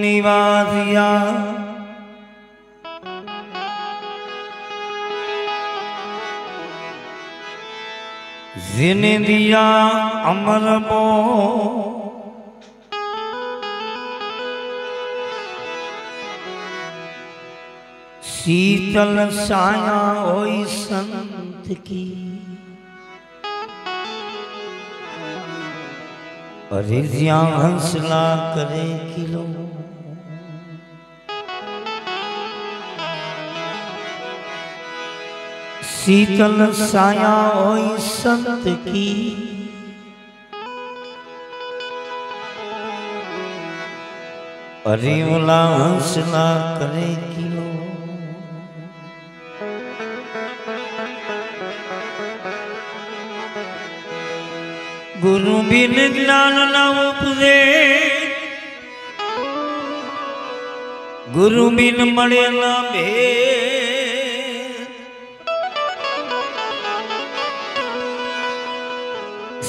निवासिया जिने दिया अमर बो शीतल साया होई संत की अरे ज्या हंसला करे किलो शीतल साया होई संत की अरे ओला हंसला करे किलो गुरु बिन ज्ञान न उपदे गुरु बिन मरे न भेद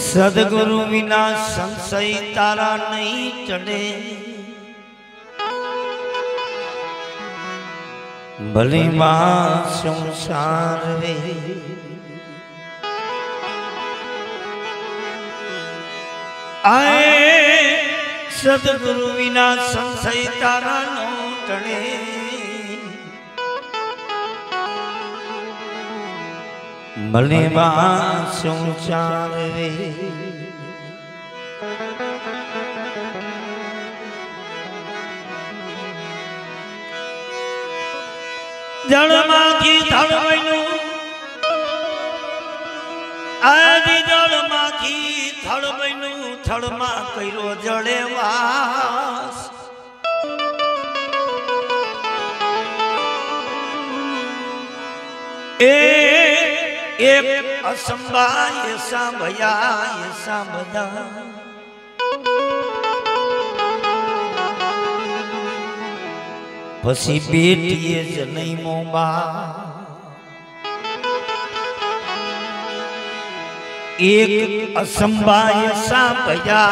सदगुरु बिना संशय तारा नहीं चढ़े भले मां संसार वे आए सदगुरु विना संशय तारा नो टणे भले संसार रे जड़ माखी थड़ बनु आदि जड़ माखी थड़ बनु थड़ मा करो जड़े वास एक असंभा ऐसा भया ऐसा बदा पसी बेटी जनै मोबा एक असंभा ऐसा भया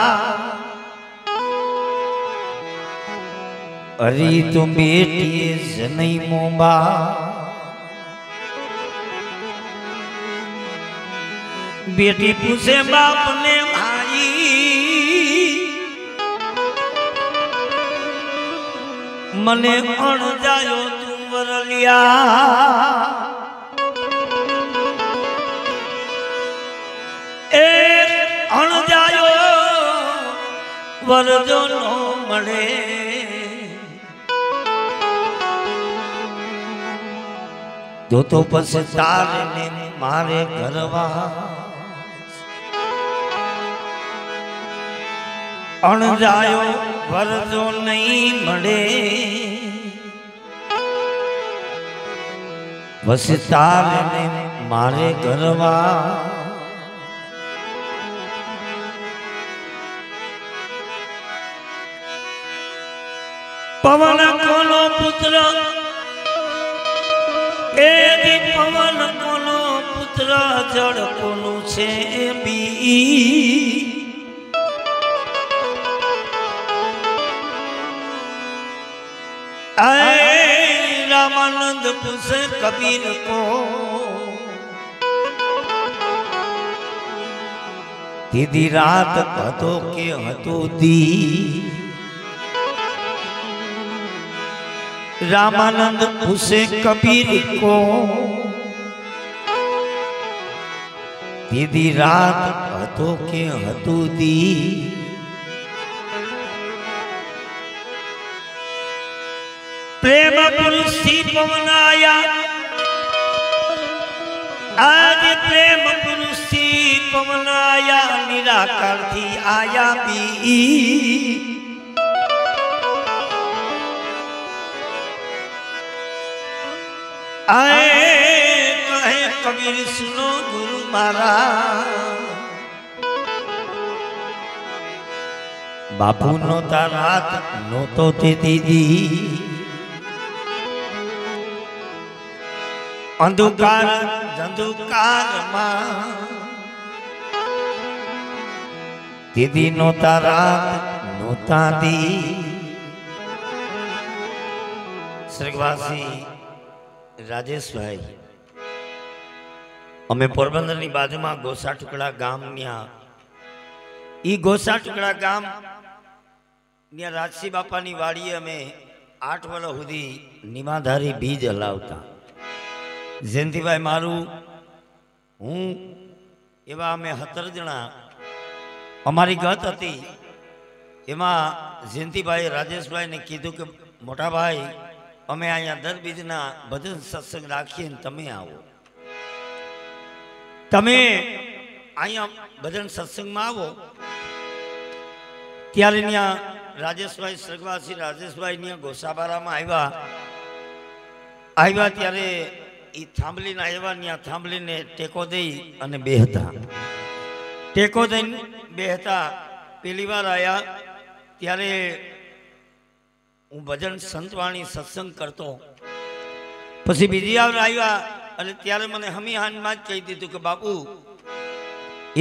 अरे तो बेटी जनै मोबा बेटी पूछे बाप ने भाई मने अण जायो तू वरलिया ए अण जायो वरजो नो मळे जो तो पछतार ने मारे घरवा अण जायो वरजो नहीं मळे वसताल ने मारे घरवा पवन कोनो पुत्र एदी पवन कोनो पुत्र जड़ कोनु छे बी आए रामानंद पूछे कबीर को दीदी रात कतो के हतो दी रामानंद पूछे कबीर को दीदी रात कतो के हतो दी प्रेम पुरुष पवन आया आज प्रेम पुरुष पवन आया निराकार थी आया भी आए कहे कबीर सुनो गुरु मारा बापू नो ता रात नो तो ते दीदी अंधकार धंधुकार मां दीदी नोता रात नोता दी સ્વર્ગવાસી રાજેશભાઈ અમે પોરબંદરની બાજુમાં ગોસા ટુકડા ગામ ગોસા ટુકડા ગામ ત્યાં રાજસી બાપાની વાડીએ અમે 8 વર્ષ સુધી નિમાધારી બીજ હલાવતા. જયંતિભાઈ મારું હું એવા અમે 17 જણા અમારી ગત હતી. એમાં જયંતિભાઈ રાજેશભાઈને કીધું કે મોટા ભાઈ અમે અહીંયા દર બીજના ભજન સત્સંગ રાખીએ ને તમે આવો, તમે અહીંયા ભજન સત્સંગમાં આવો. ત્યારે ત્યાં રાજેશભાઈ સ્વર્ગવાસી રાજેશભાઈ ત્યાં ગોસાબારામાં આવ્યા ત્યારે એ થાંભલીને આવ્યા. ત્યાં થાંભલીને ટેકો દઈ અને બેહતા, ટેકો દઈને બેહતા. પહેલી વાર આવ્યા ત્યારે હું ભજન સંતવાણી સત્સંગ કરતો. પછી બીજી વાર આવ્યા અને ત્યારે મને હમી હાનમાં જ કહી દીધું કે બાપુ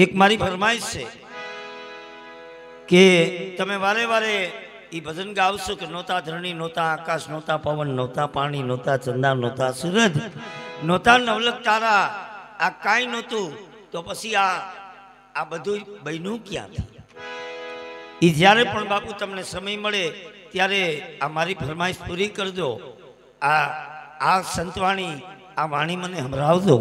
એક મારી ફરમાઈશ છે કે તમે વારે વારે એ ભજન ગાવશો કે નહોતા ધરણી, નહોતા આકાશ, નહોતા પવન, નહોતા પાણી, નહોતા ચંદા, નહોતા સૂરજ, નહોતા નવલખ તારા, આ કાંઈ નહોતું. તો પછી આ બધું બન્યું ક્યાંથી? એ જ્યારે પણ બાપુ તમને સમય મળે ત્યારે આ મારી ફરમાઈશ પૂરી કરજો. આ સંતવાણી, આ વાણી મને સંભળાવજો.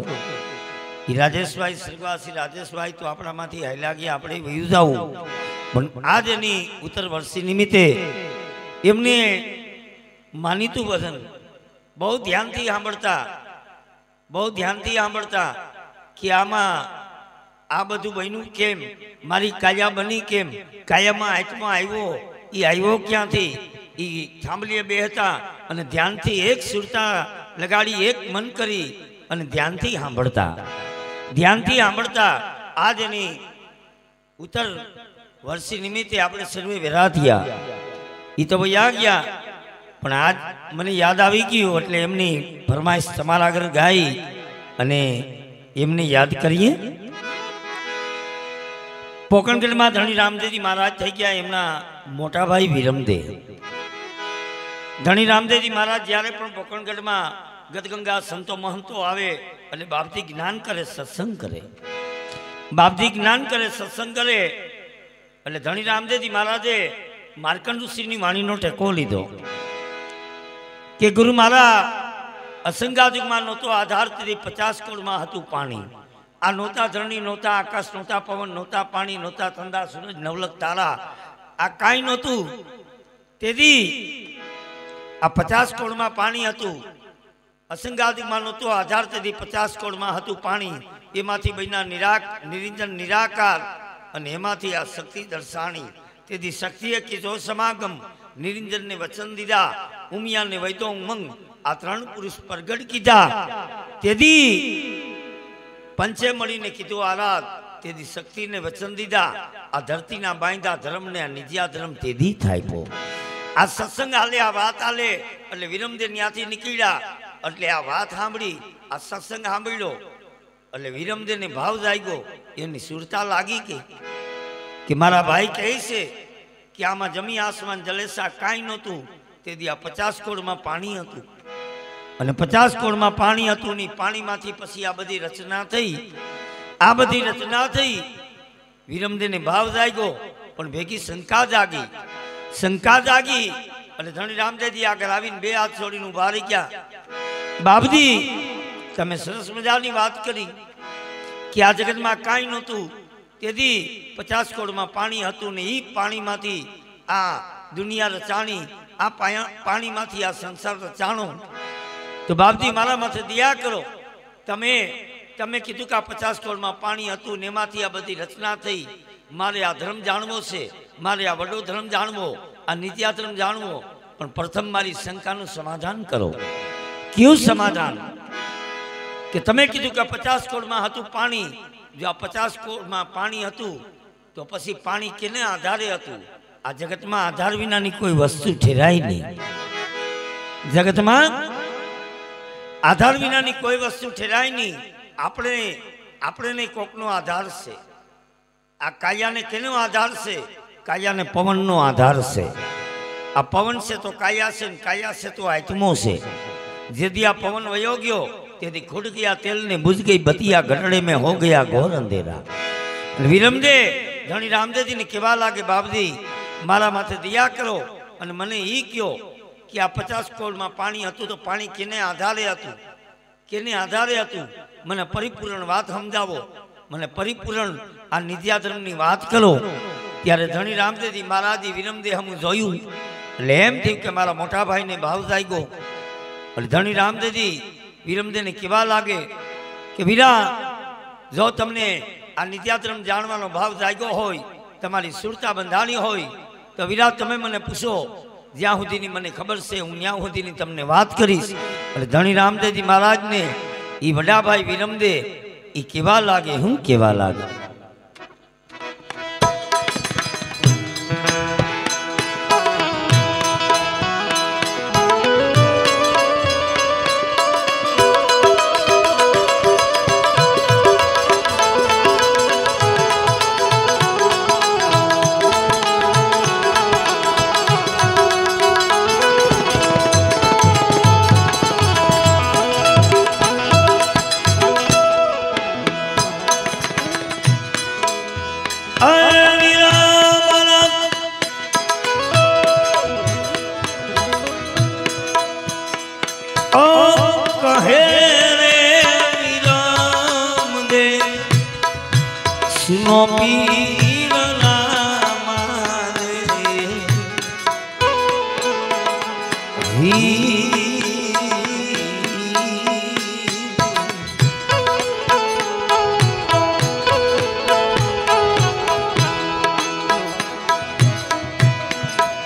એ રાજેશભાઈ સ્વર્ગવાસી રાજેશભાઈ તો આપણામાંથી હાલ્યા ગયા, આપણે વયું જાવું. પણ આજ એની ઉત્તર વર્ષી નિમિત્તે એમને માનીતું ભજન બહુ ધ્યાનથી સાંભળતા કે આમાં આ બધું બન્યું કેમ, મારી કાયા બની કેમ, કાયામાં આત્મા આવ્યો, એ આવ્યો ક્યાંથી? એ થાંભલીએ બેહતા અને ધ્યાનથી એક સુરતા લગાડી, એક મન કરી અને ધ્યાનથી સાંભળતા આજ એની ઉત્તર વર્ષી નિમિત્તે આપણે સર્વે વેરા થયા. એ તો વયા ગયા, પણ આજ મને યાદ આવી ગયું એટલે એમની ફરમાઈશ તમારા આગળ ગાઈ અને એમને યાદ કરીએ. પોકણગઢમાં ધણી રામદેવજી મહારાજ થઈ ગયા. એમના મોટાભાઈ વિરમદેવ ધણી રામદેવજી મહારાજ જ્યારે પણ પોકણગઢમાં ગદગંગા સંતો મહંતો આવે અને બાપજી જ્ઞાન કરે, સત્સંગ કરે, બાપજી જ્ઞાન કરે, સત્સંગ કરે એટલે ધણી રામદેવજી મહારાજે માર્કંડ ઋષિની વાણીનો ટેકો લીધો કે ગુરુ મારા અસંગાયુગમાં નહોતો આધાર, તેથી 50 કોળમાં હતું પાણી. આ નહોતા ધરણી, નહોતા આકાશ, નહોતા પવન, નહોતા પાણી, નહોતા ચંદા સૂરજ, નવલખ તારા, આ કાંઈ નહોતું. તેથી આ 50 કોળમાં પાણી હતું. અસંગાદિકમાં નહોતો આધાર, તેથી 50 કોળમાં હતું પાણી. એમાંથી બન્યા નિરંજન નિરાકાર અને એમાંથી આ શક્તિ દર્શાણી. તેથી શક્તિએ કીધો સમાગમ, નિરંજનને વચન દીધા, ઉમિયાને વૈદો ઉમંગ, આ 3 પુરુષ પ્રગટ કીધા. તેથી પંચે મળીને કીધું આરાધ, તેથી શક્તિને વચન દીધા. આ ધરતીના બાંધા ધર્મને, આ નિજ્યા ધર્મ તેથી થાય. આ સત્સંગ હાલે, આ વાત હાલે એટલે વિરમદેવ ત્યાંથી નીકળ્યા. એટલે આ વાત સાંભળી, આ સત્સંગ સાંભળ્યો એટલે વિરમદેવને ભાવ જાગ્યો. એની સુરતા લાગી કે મારા ભાઈ કહે છે કે આમાં જમી આસમાન જલેસા કાંઈ નહોતું. તેથી આ 50 કોળમાં પાણી હતું અને 50 કોળમાં પાણી હતું ની પાણીમાંથી પછી આ બધી રચના થઈ. વિરમદેવને ભાવ જાગ્યો પણ ભેગી શંકા જાગી અને ધણી રામદેવજી આગળ આવીને 2 હાથ છોડીને ઉભા રહી ગયા. બાપજી તમે સરસ મજાની વાત કરી કે આ જગતમાં કાંઈ નહોતું, તેથી 50 કોળમાં પાણી હતું ને એ પાણીમાંથી આ દુનિયા રચાણી, આ પાણીમાંથી આ સંસાર રચાણો. તો બાપજી મારા માથે દયા કરો. તમે કીધું કે આ 50 કોળમાં પાણી હતું ને એમાંથી આ બધી રચના થઈ. મારે આ ધર્મ જાણવો છે, મારે આ વડો ધર્મ જાણવો, આ નિત્યા ધર્મ જાણવો. પણ પ્રથમ મારી શંકાનું સમાધાન કરો. કયું સમાધાન? કે તમે કીધું કે 50 કોળમાં હતું પાણી. જો આ 50 કોળમાં પાણી હતું તો પછી પાણી કેને આધારે હતું? આ જગતમાં આધાર વિનાની કોઈ વસ્તુ ઠેરાય નહીં. જગતમાં આધાર વિનાની કોઈ વસ્તુ ઠેરાય નહીં. આપણે કોકનો આધાર છે. આ કાયાને કેનો આધાર છે? કાયાને પવનનો આધાર છે. आ पवन से तो काया से, काया से तो आत्मो से। यदि आ पवन वयो गयो तेदी खुद गया तेल ने बुझ गई बतिया, घटड़े में हो गया घोर अंधेरा। विरमदे धनी रामदेव जी ने केवा लागे बाबजी मारा माथे दया करो અને મને ઈ કયો કે આ 50 કોળમાં પાણી હતું તો પાણી કેને આધારે હતું, કેને આધારે હતું, મને પરિપૂર્ણ વાત સમજાવો, મને પરિપૂર્ણ આ નિત્યાધર્મની વાત કરો। ત્યારે ધણી રામદેવજી મહારાજી વિરમદે હમ જોયું એટલે એમ થયું કે મારા મોટા ભાઈને ભાવ જાગ્યો। એટલે ધણી રામદેવજી વિરમદેને કહેવા લાગે કે વીરા જો તમને આ નિત્યાધર્મ જાણવાનો ભાવ જાગ્યો હોય, તમારી સુરતા બંધાણી હોય तो वीरा तमे मने पूछो, ज्यां सुधीनी मने खबर से हूँ न्या सुधीनी तमने बात करीश। अरे धनी रामदेव जी महाराज ने ई वडा भाई विरमदे ई केवा लागे, हूँ केवा लागे।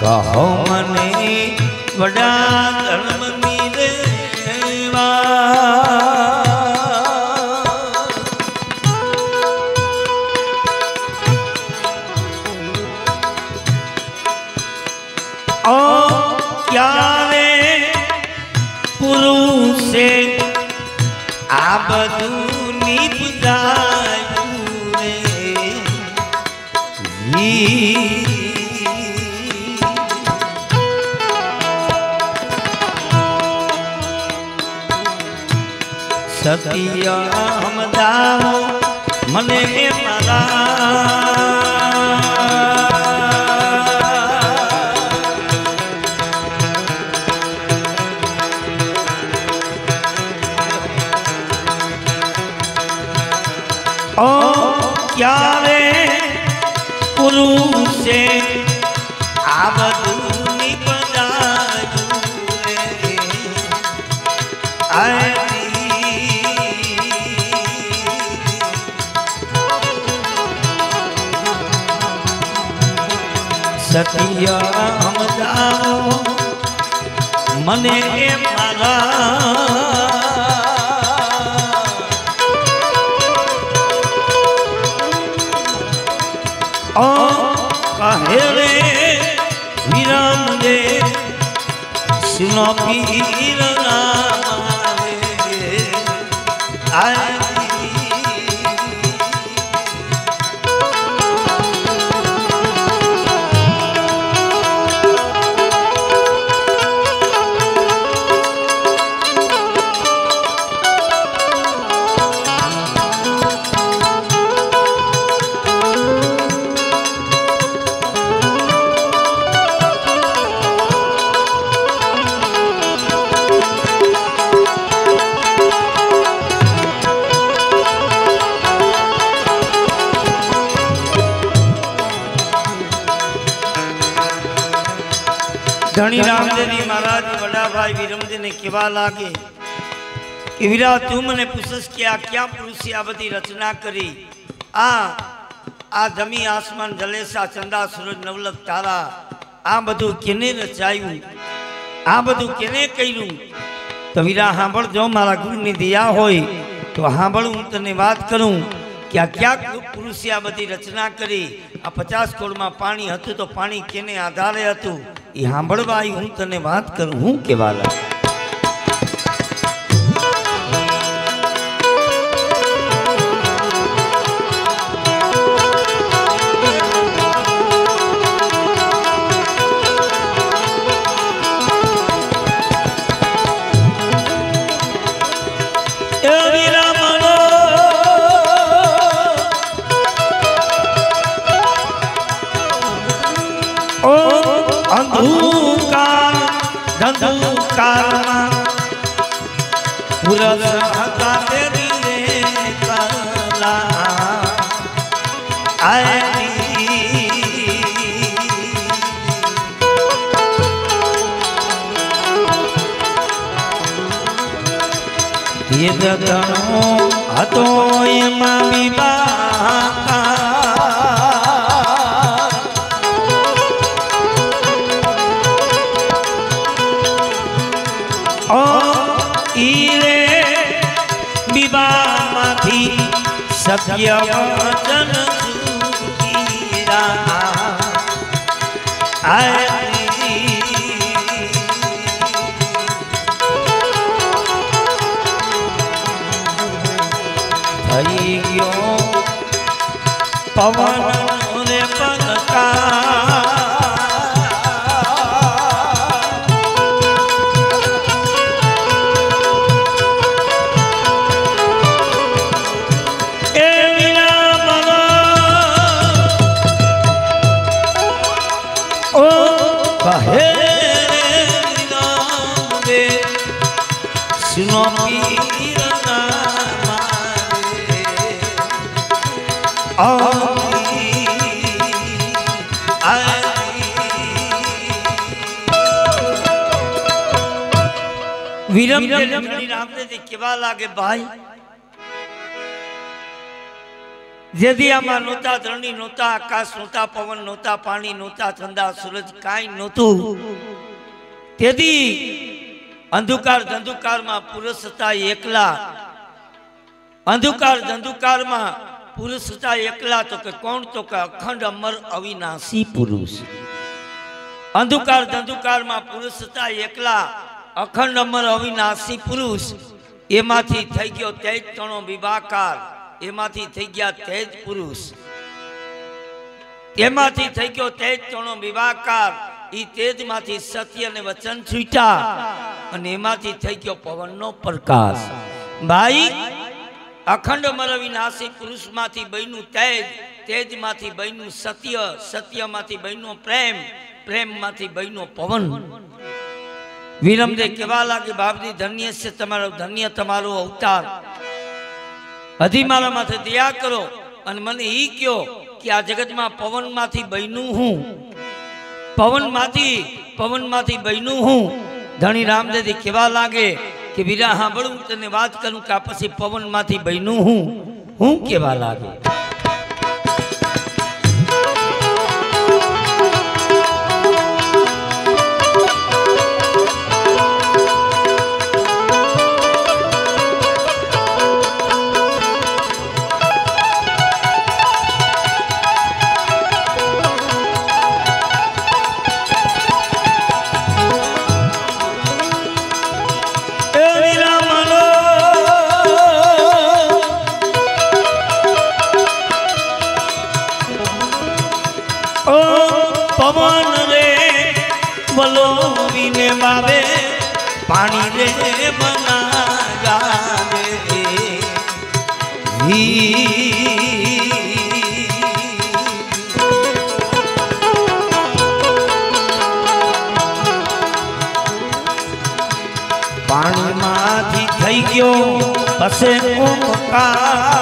कहो मने वडा धर्म नीरेवा ओ क्यारे पुरुषे आ बधु निपजायु रे सतिया हमदाओ मने मारा ओ क्यारे पुरुषे आवदु निपजायु रे आए सतिया हमदाओ मने मारा ओ कहे रे विरमदे सुनो पीर नाम रे आए धनी रामदेव जी महाराज बड़ा भाई विरमदे ने केवा लागे कि वीरा तू मने पूछस कि आ क्या पुरुषे आ बधी रचना करी, आ जमी आसमान जलेसा चंदा सूरज नवलक तारा आ बधु केने रचायु, आ बधु केने कर्यु। तो वीरा हांभळ जो मारा गुरुनी दया होय तो हांभळ हूँ तने बात करूँ कि आ क्या पुरुषे आ बधी रचना करी, आ 50 कोड़मां पाणी हतुं तो पाणी केने आधारे हतुं ई हांभळवा आई हूँ तने बात करूँ, हूँ केवा लागे। અંધુકાર ધંધુકારમાં પુરસ હતા તેરી કલા એ ગગનો હતો એમાં વિવાહ સત્ય વચન થઈ ગયો પવન રે પલકા वीरम रामदेव केवा लागे भाई जेदी आमा नोता धरणी नोता आकाश नोता पवन नोता पानी नोता ठंडा सूरज काई नोतु तेदी अंधकार धंधुकार में पुरुष था एकला अंधकार धंधुकार में पुरुष था एकला तो के कौन तो के अखंड अमर अविनाशी पुरुष अंधकार धंधुकार में पुरुष था एकला अखंड अमर अविनाशी पुरुष एमाथी थई गयो तेज तणो विवाहकार एमाथी थई गया तेज पुरुष एमाथी थई गयो तेज तणो विवाहकार ई तेज माथी सत्य ने वचन छूटा अने एमाथी थई गयो पवननो प्रकाश भाई अखंड अमर अविनाशी पुरुष माथी बन्यु तेज तेज माथी बन्यु सत्य सत्य माथी बन्यु प्रेम प्रेम माथी बन्यु पवन वीरम दे केवा लागे बापजी धन्य से तमारो धन्य तमारो अवतार हदी मारा माथे दया करो अन मने ई क्यो कि आ जगत में पवन माथी बन्यु हूँ पवन माथी बन्यु हूँ धनी रामदेव दे केवा लागे कि वीरा हाँ बड़ू तने बात करूं का पछी पवन माथी बन्यु हूँ केवा लागे पानी रे बना जावे पानी माथी थई गयो पसे ओमकार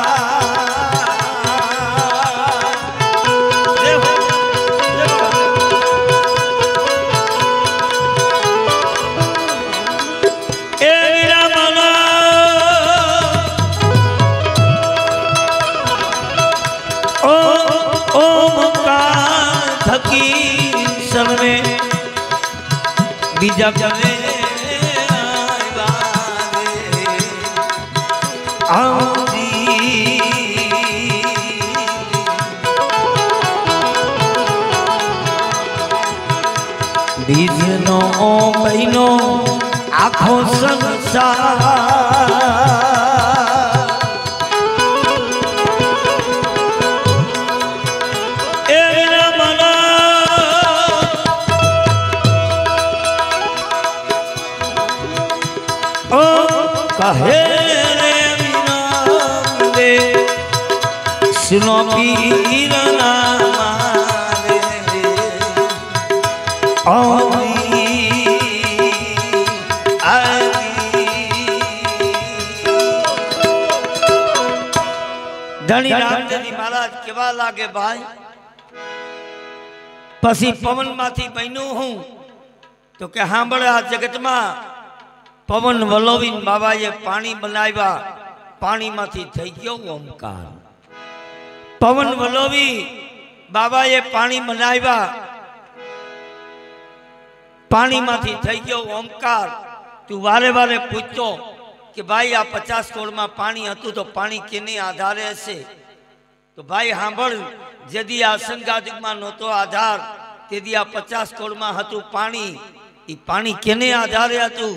बीजा जने बीजनो महीनो आखो संसार कहे रे विनोदे सुनो पीर नाम रे ओ धनी रामदेवजी महाराज केवा लागे भाई पसी पवन माथी बन्यू हूँ तो के सांभळे आ जगत में पवन वलोवीन बाबाए पानी बनाव्या पानी माथी थई गयो ओमकार पवन वलोवी बाबाए पानी बनाव्या पानी माथी थई गयो ओमकार तू वारे वारे पूछतो कि भाई आ 50 कोड़ में पानी हतु तो पानी केने आधारे हशे तो भाई सांभळ जदी आ संगादिक में नहोतो आधार तेदी आ 50 कोड़ में हतु पानी ई पानी केने आधारे हतु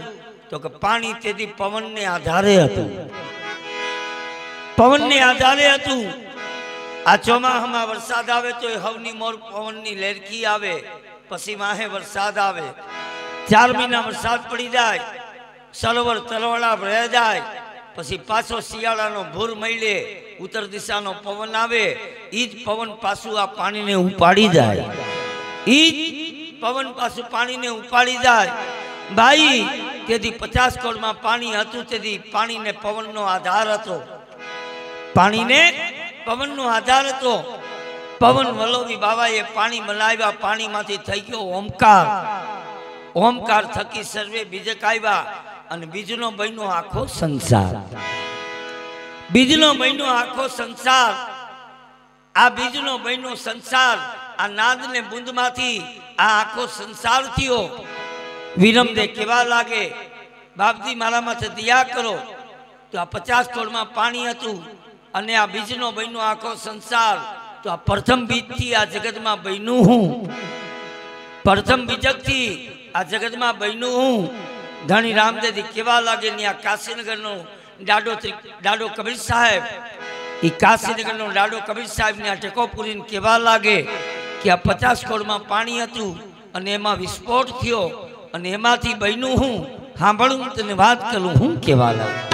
तो कि पानी तेदी पवन ने आधारे हतु पवन ने आधारे हतु आ ચોમાહામાં વરસાદ આવે તો હવની મોર પવનની લહેરકી આવે પછી માહે વરસાદ આવે 4 મહિના વરસાદ પડી જાય સરોવર તલવાડા ભરાઈ જાય પછી પાછો શિયાળાનો ભૂર મળી ઉત્તર દિશાનો પવન આવે ઈ જ પવન પાછું આ પાણીને ઉપાડી જાય ઈ જ પવન પાછું પાણીને ઉપાડી જાય ભાઈ તેથી 50 કોડમાં પાણી હતું તેથી પાણીને પવનનો આધાર હતો પાણીને पवन नो आधार तो पवन वलोवी बाबाए पानी बनाव्या पानी माथी थई गयो ओमकार ओमकार थकी सर्वे बीजक आव्या अने बीजनो बन्यो आखो संसार बीजनो बन्यो आखो संसार आ बीजनो बन्यो संसार आ नाद ने बूंद माथी आ आखो संसार थयो विरम दे केवा लागे बापजी मारा माथे दया करो तो आ 50 कोड़ में पानी हतु अने आ बीजनो बन्यो आखो संसार तो आ प्रथम बीज थी आ जगत में बन्यू हूँ प्रथम बीजक थी आ जगत में बन्यू हूँ धनी रामदेवजी केवा लागे ने आ काशीनगर नो डाडो कबीर साहेब ई काशीनगर नो डाडो कबीर साहेब ने आ टेकोपुरी केवा लागे कि आ 50 कोड़ में पानी हतु अने एमां विस्फोट थयो अने एमांथी बन्यू हूँ सांभळुं तने वात करूं हूँ केवा लागे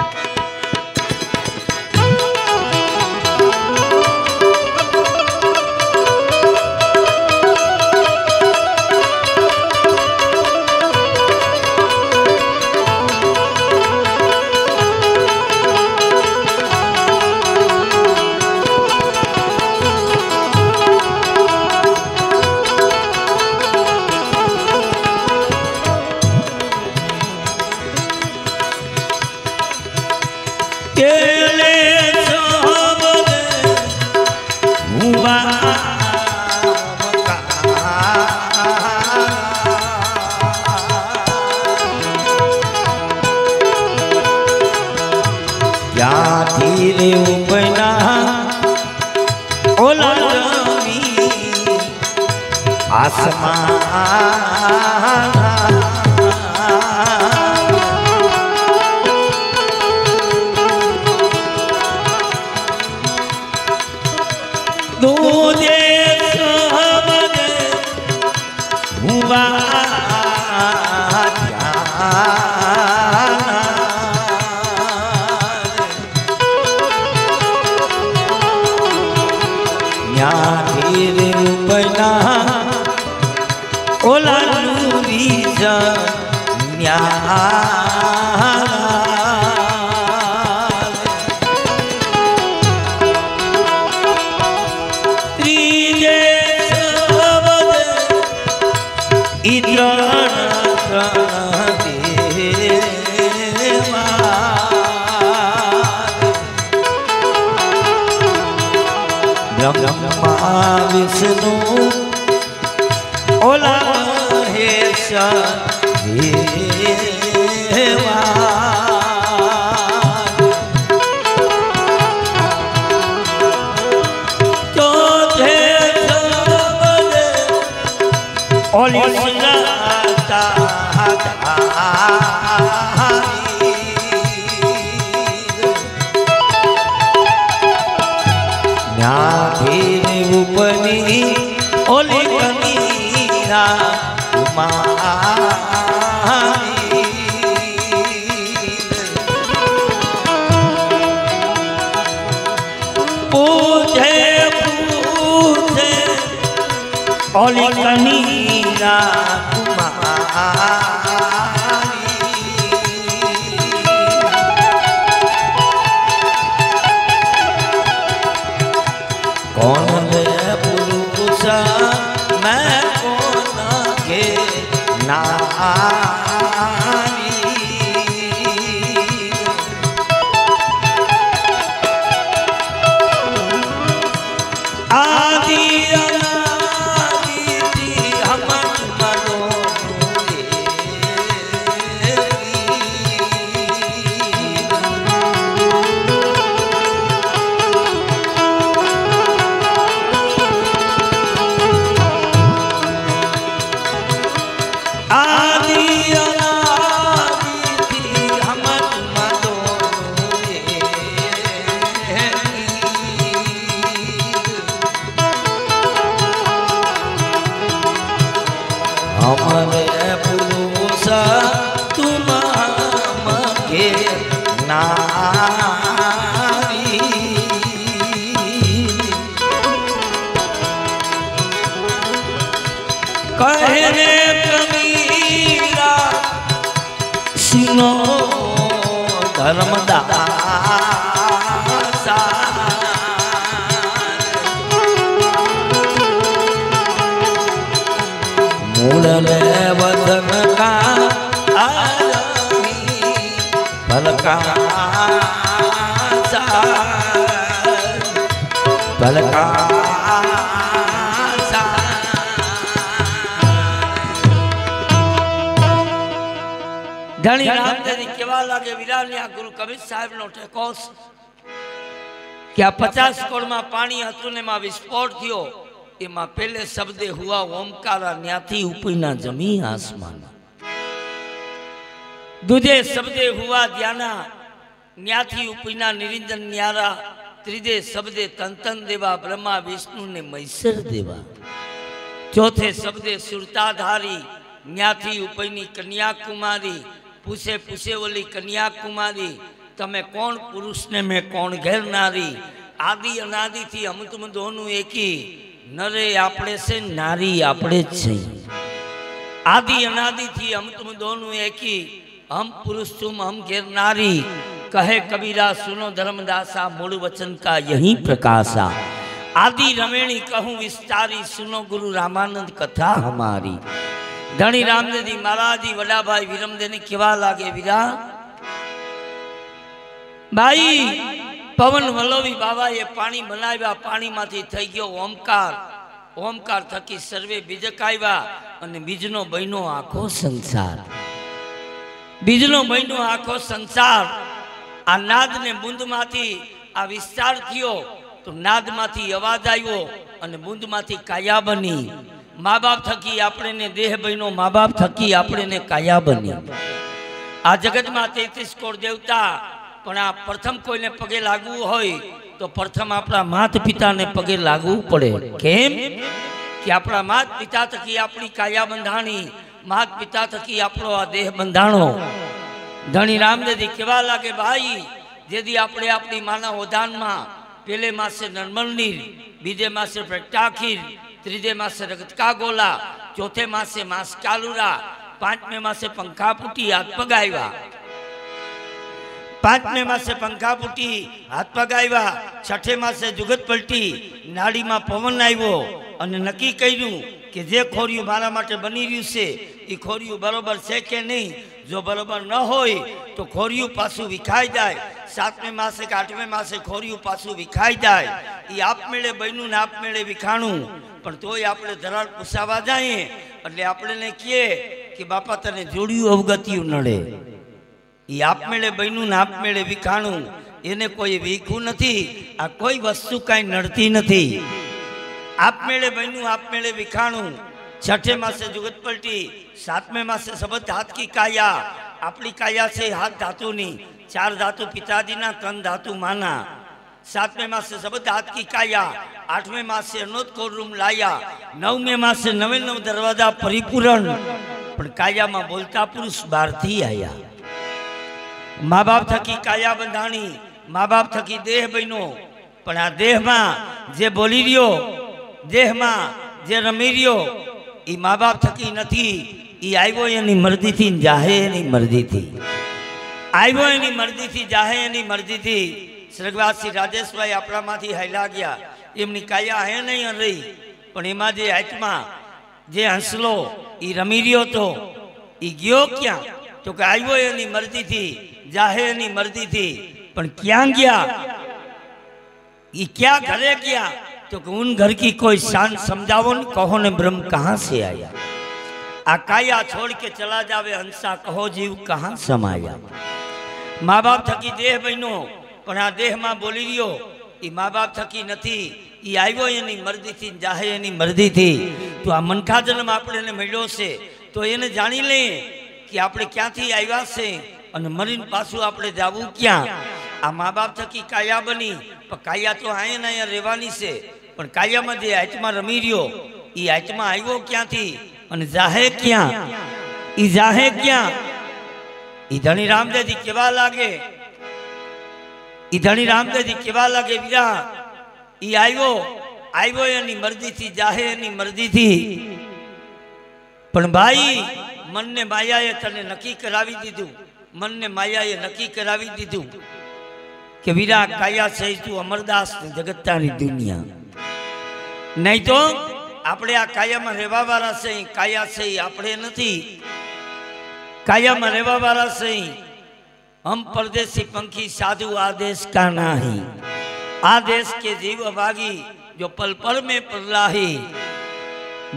विष्णु ओला महेश देवा चौथे ओली सुनाता उपनी ओली कनीरा उमा ધણી રામદેવજી કેવા લાગે વિરાલિયા ગુરુ કબીર સાહેબ નો ટેકોસ કે આ 50 કરોડમાં પાણી હતું ને એમાં વિસ્ફોટ થયો એમાં પહેલે શબ્દે હુઆ ઓમકારા ન્યાથી ઉપીના જમી આસમાન દૂજે શબ્દે હુઆ ધ્યાના ન્યાથી ઉપીના નિરંજન ન્યારા ત્રીજે શબ્દે તંતન દેવા બ્રહ્મા વિષ્ણુ ને મૈસર દેવા ચોથે શબ્દે સુરતાધારી ન્યાથી ઉપઈની કન્યાકુમારી પૂછે પૂછે ઓલી કન્યાકુમારી તમે કોણ પુરુષ ને મેં કોણ ઘેરનારી આદિ અનાદિ થી અમૃતમ દોનું એકી નરે આપણે છે નારી આપણે જ છે આદિ અનાદિ થી અમૃતમ દોનું એકી હમ પુરુષ तुम हम घेर नारी कहे कबीरा सुनो धर्मदासा मूल वचन का यही प्रकाशा आदि रमेणी कहूँ विस्तारी सुनो गुरु रामानंद कथा हमारी धनी रामदेवजी महाराज जी वडा भाई विरमदेव ने केवा लागे वीरा भाई पवन वल्लभी बाबा ये पानी बनाव्या पानी माथी थई गयो ओमकार ओमकार थकी सर्वे बीजकाव्या अने बीजनो बन्यो आखो संसार बीजनो बन्यो आखो संसार आ नाद ने बूंद माथी आ विस्तार थयो तो नाद माथी अवाज आव्यो अने बूंद माथी काया बनी माँ बाप थकी आपणे ने देह बन्यो माँ बाप थकी आपणे ने काया बनी आ जगत में 33 करोड़ देवता पण आ प्रथम कोई ने पगे लागू होय तो प्रथम आपणा मात पिता ने पगे लागू पड़े केम कि आपणा मात पिता थकी आपणी काया बंधाणी मात पिता थकी आपणो आ देह बंधाणो धनी रामदेवजी केवा लागे भाई जेदी आपणे आपणी माना ओधान में पहले मासे नर्मल नीर बीजे मासे प्रगटाखीर त्रीजे मासे रगत का गोला चौथे मासे मास कालूरा पांचमे मासे पंखा पुटी हाथ पगाव्या पांचमे मासे पंखा पुटी हाथ पगाव्या छठे मासे जुगत पलटी नाड़ी में पवन आव्यो अने नक्की कर्युं कि जे खोरिયું मारा माटे बनी रह्युं छे ई खोरिયું बरोबर छे के नहीं जो बरोबर न होय तो खोरिયું पाछुं विखाई जाय सातमे मासे के आठमे मासे खोरिયું पाछुं विखाई जाय ई आपमेळे बन्युं ने आपमेळे विखाणुं पण तोय आपणे धराड़ पूछावा जाए એટલે આપણે કહીએ કે બાપા તને જોડ્યું અવગત્યું નડે ई आपमेळे बन्युं ने आपमेळे विखाणुं એને કોઈ વીખું નથી આ કોઈ વસ્તુ કાંઈ નડતી નથી आपमेळे बन्युं आपमेळे विखाणुं छठे मासे जुगत पलटी सातमे मासे सबद हाथ की काया आपली काया से हाथ धातुनी चार धातु पिताजीना तन धातु माना सातमे मासे सबद हाथ की काया आठवें मासे अनोद कोर रूम लाया नवमे मासे नवे नव दरवाजा परिपूर्ण पण काया में बोलता पुरुष बारथी आया माँ बाप थकी काया बंधाणी माँ बाप थकी देह बन्यो पण आ देह में जे बोली रह्यो देह में जे रमी रह्यो ई माँ बाप थकी नथी ई आव्यो एनी मर्जी थी जाहे एनी मर्जी थी आव्यो एनी मर्जी थी जाहे एनी मर्जी थी स्वर्गवासी राजेश भाई आपड़ा मांथी हला गया एमनी काया है नहीं रही पण एमां जे आत्मा जे हंसलो ई रमी रह्यो तो ई गयो क्या तो कि आयो एनी मर्जी थी जाहे एनी मर्जी थी पण क्या गया ये क्या घरे गया तो कि उन घर की कोई शान समझावो न कहो ने ब्रह्म कहाँ से आया आ काया छोड़ के चला जावे हंसा कहो जीव कहाँ समाया माँ बाप थकी देह बनो पण आ देह में बोली रियो ई माँ बाप थकी नहीं ई आयो एनी मर्जी थी जाहे एनी मर्जी थी तो आ मनखा जन्म आपणे मळ्यो छे तो एने जाणी ले कि आपणे क्यांथी आव्या छे अने मरीने पाछुं आपणे जावुं क्या आ माँ बाप थकी काया बनी पण काया तो आया ने आया रहेवानी छे पण काया में जे आत्मा रमी रह्यो ई आत्मा आव्यो क्यांथी अने जाहे क्या ई जाहे क्या ई धनी रामदेवजी केवा लागे ई धनी रामदेवजी केवा लागे वीरा ई आव्यो आव्यो एनी मर्जी थी जाहे एनी मर्जी थी पण भाई मन ने मायाए तने नक्की करावी दीधुं मन ने मायाए नक्की करावी दीधुं कि वीरा काया से तू अमरदास ने जगतानी दुनिया नहीं तो आपणे आ काया में रहेवा वाला से काया से आपणे नहीं काया में रहेवा वाला से हम परदेसी पंखी साधु आदेश का नाही आदेश के जीव भागी जो पल पल में पलाही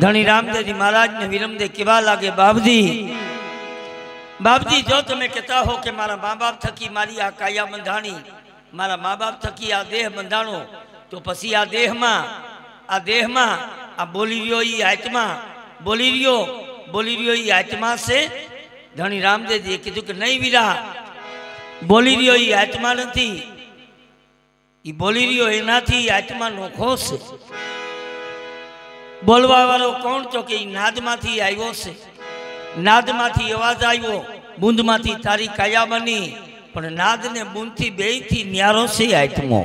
धनी रामदेव जी महाराज ने विरम दे केवा लागे बापजी जो तमे कहता हो कि मारा माँ बाप थकी मारी आ काया बंधाणी मारा माँ बाप थकी आ देह बंधाणो तो पसी आ देह में आ बोली रियो ई आत्मा बोली रियो ई आत्मा से धनी रामदेव जी कीधुं कि नहीं वीरा बोली रियो ई आत्मा नहीं ई बोली रियो एनाथी आत्मा नोखो छे बोलवा वालो कौन तो कि नाद माथी आव्यो छे नाद माथी अवाज आव्यो बूंद माथी तारी काया बनी पण नाद ने बूंद थी बेय थी न्यारो से आत्मो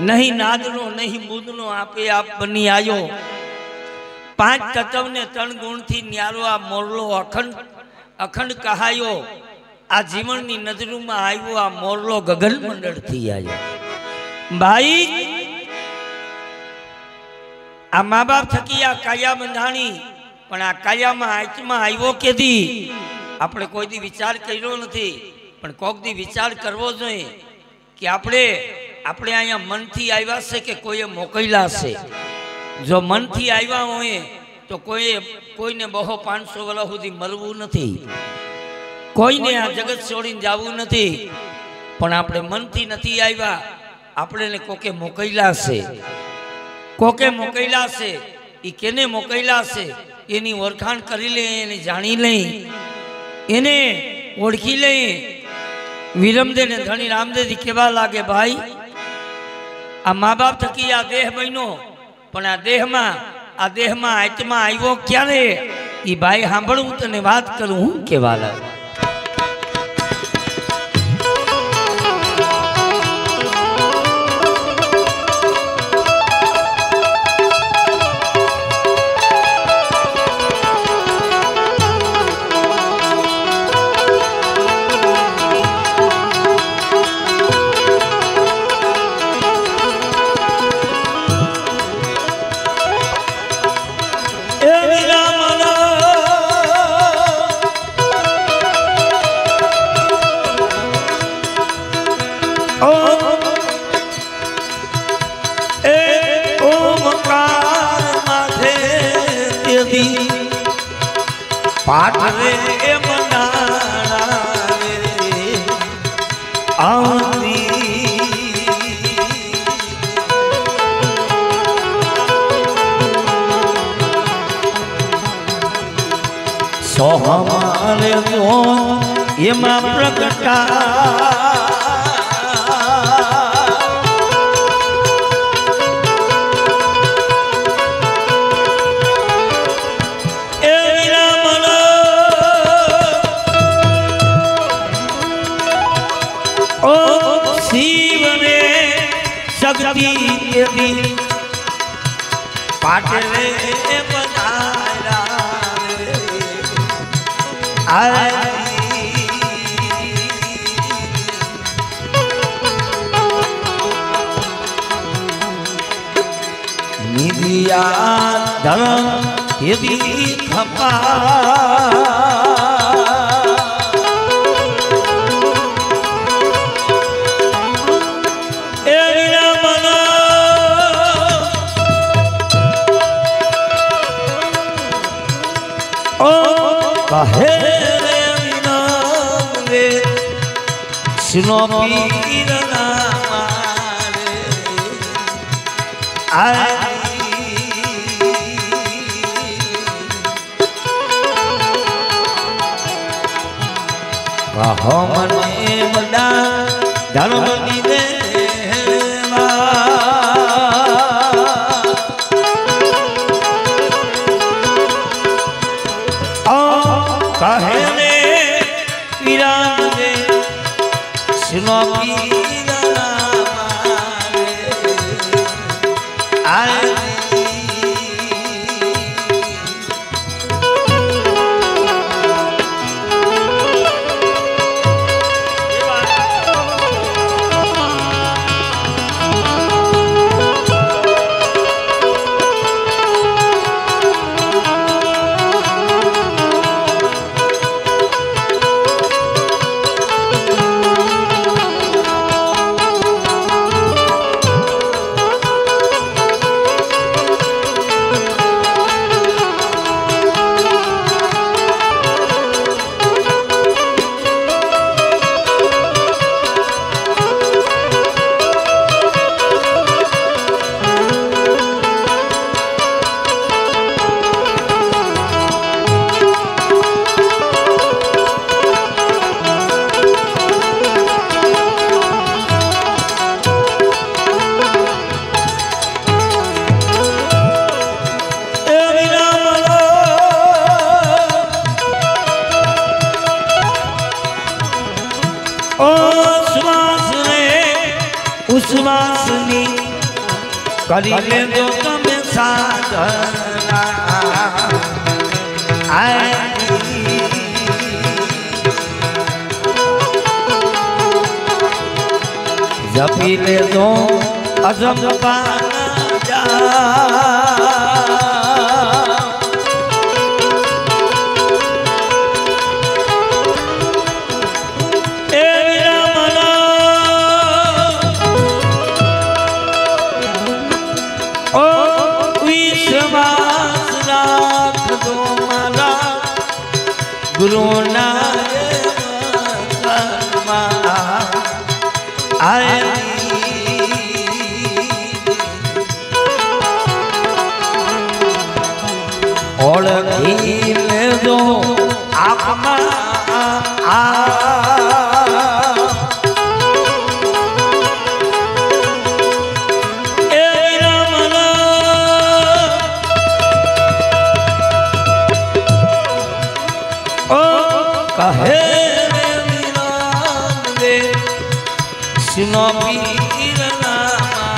नहीं नाद नो नहीं बूंद नो आपे आप बनी आयो पांच तत्व ने तण गुण थी न्यारो आ मोरलो अखंड अखंड कहायो आ जीवन नी नजरू में आव्यो आ मोरलो गगन मंडल थी आयो भाई आ माँ बाप थकी आ काया बंधाणी पण आ काया में आत्मा आव्यो के दी आपणे कोई दी विचार कर्यो नथी पण कोक दी विचार करवो जोईए कि आपणे आपणे अहींया मन थी आव्या छे के कोઈએ मोकल्या छे जो मन थी आव्या होय तो कोईने बहु 500 वर्ष सुधी मरवू नथी कोईने आ जगत छोड़ीने जावू नथी पण आपणे मन थी नथी आव्या आपणे कोके मोकल्या छे ई केने मोकल्या छे एनी ओळखाण करी ले एने जाणी ले एने ओळखी ले विरमदेव ने धनी रामदेव जी केवा लागे भाई आ माँ बाप थकी आ देह बनो पण आ देह में आत्मा आव्यो क्यारे ई भाई सांभळू तने वात करूं केवा लागे पाठ रे मनारा रे आनी सो हमारे तो ये मां प्रकटा पाटले बनारा निदिया धर्म यदि खपा रे सुनो पीर नामारे कहो मने बड़ा धर्म दे कहे रे पीरान दे सुनो पीर नामारे उस्वासनी करी ले दो तुम साधना जपी ले दो अजम पाना जा गुरु और दो आपमा कहे रे सुनो पीर नामारे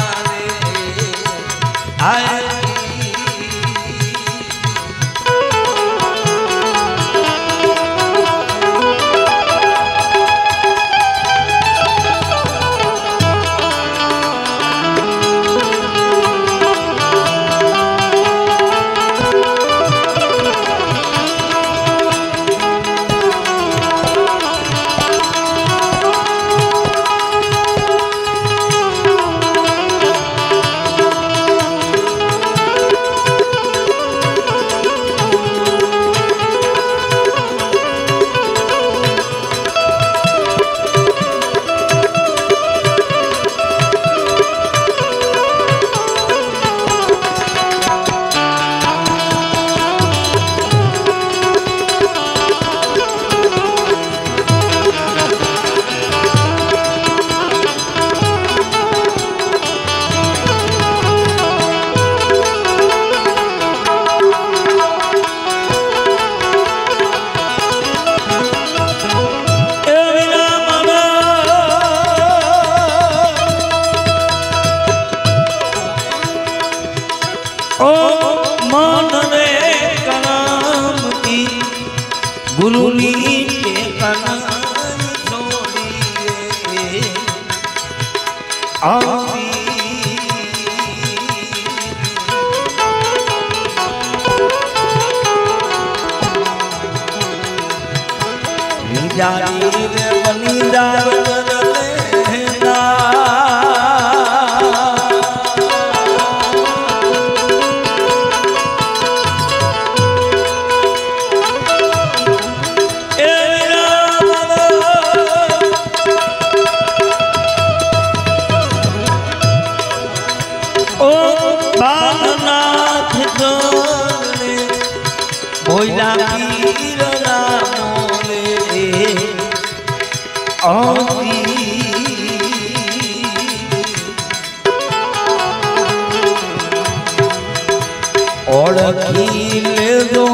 ઓળખી લેજો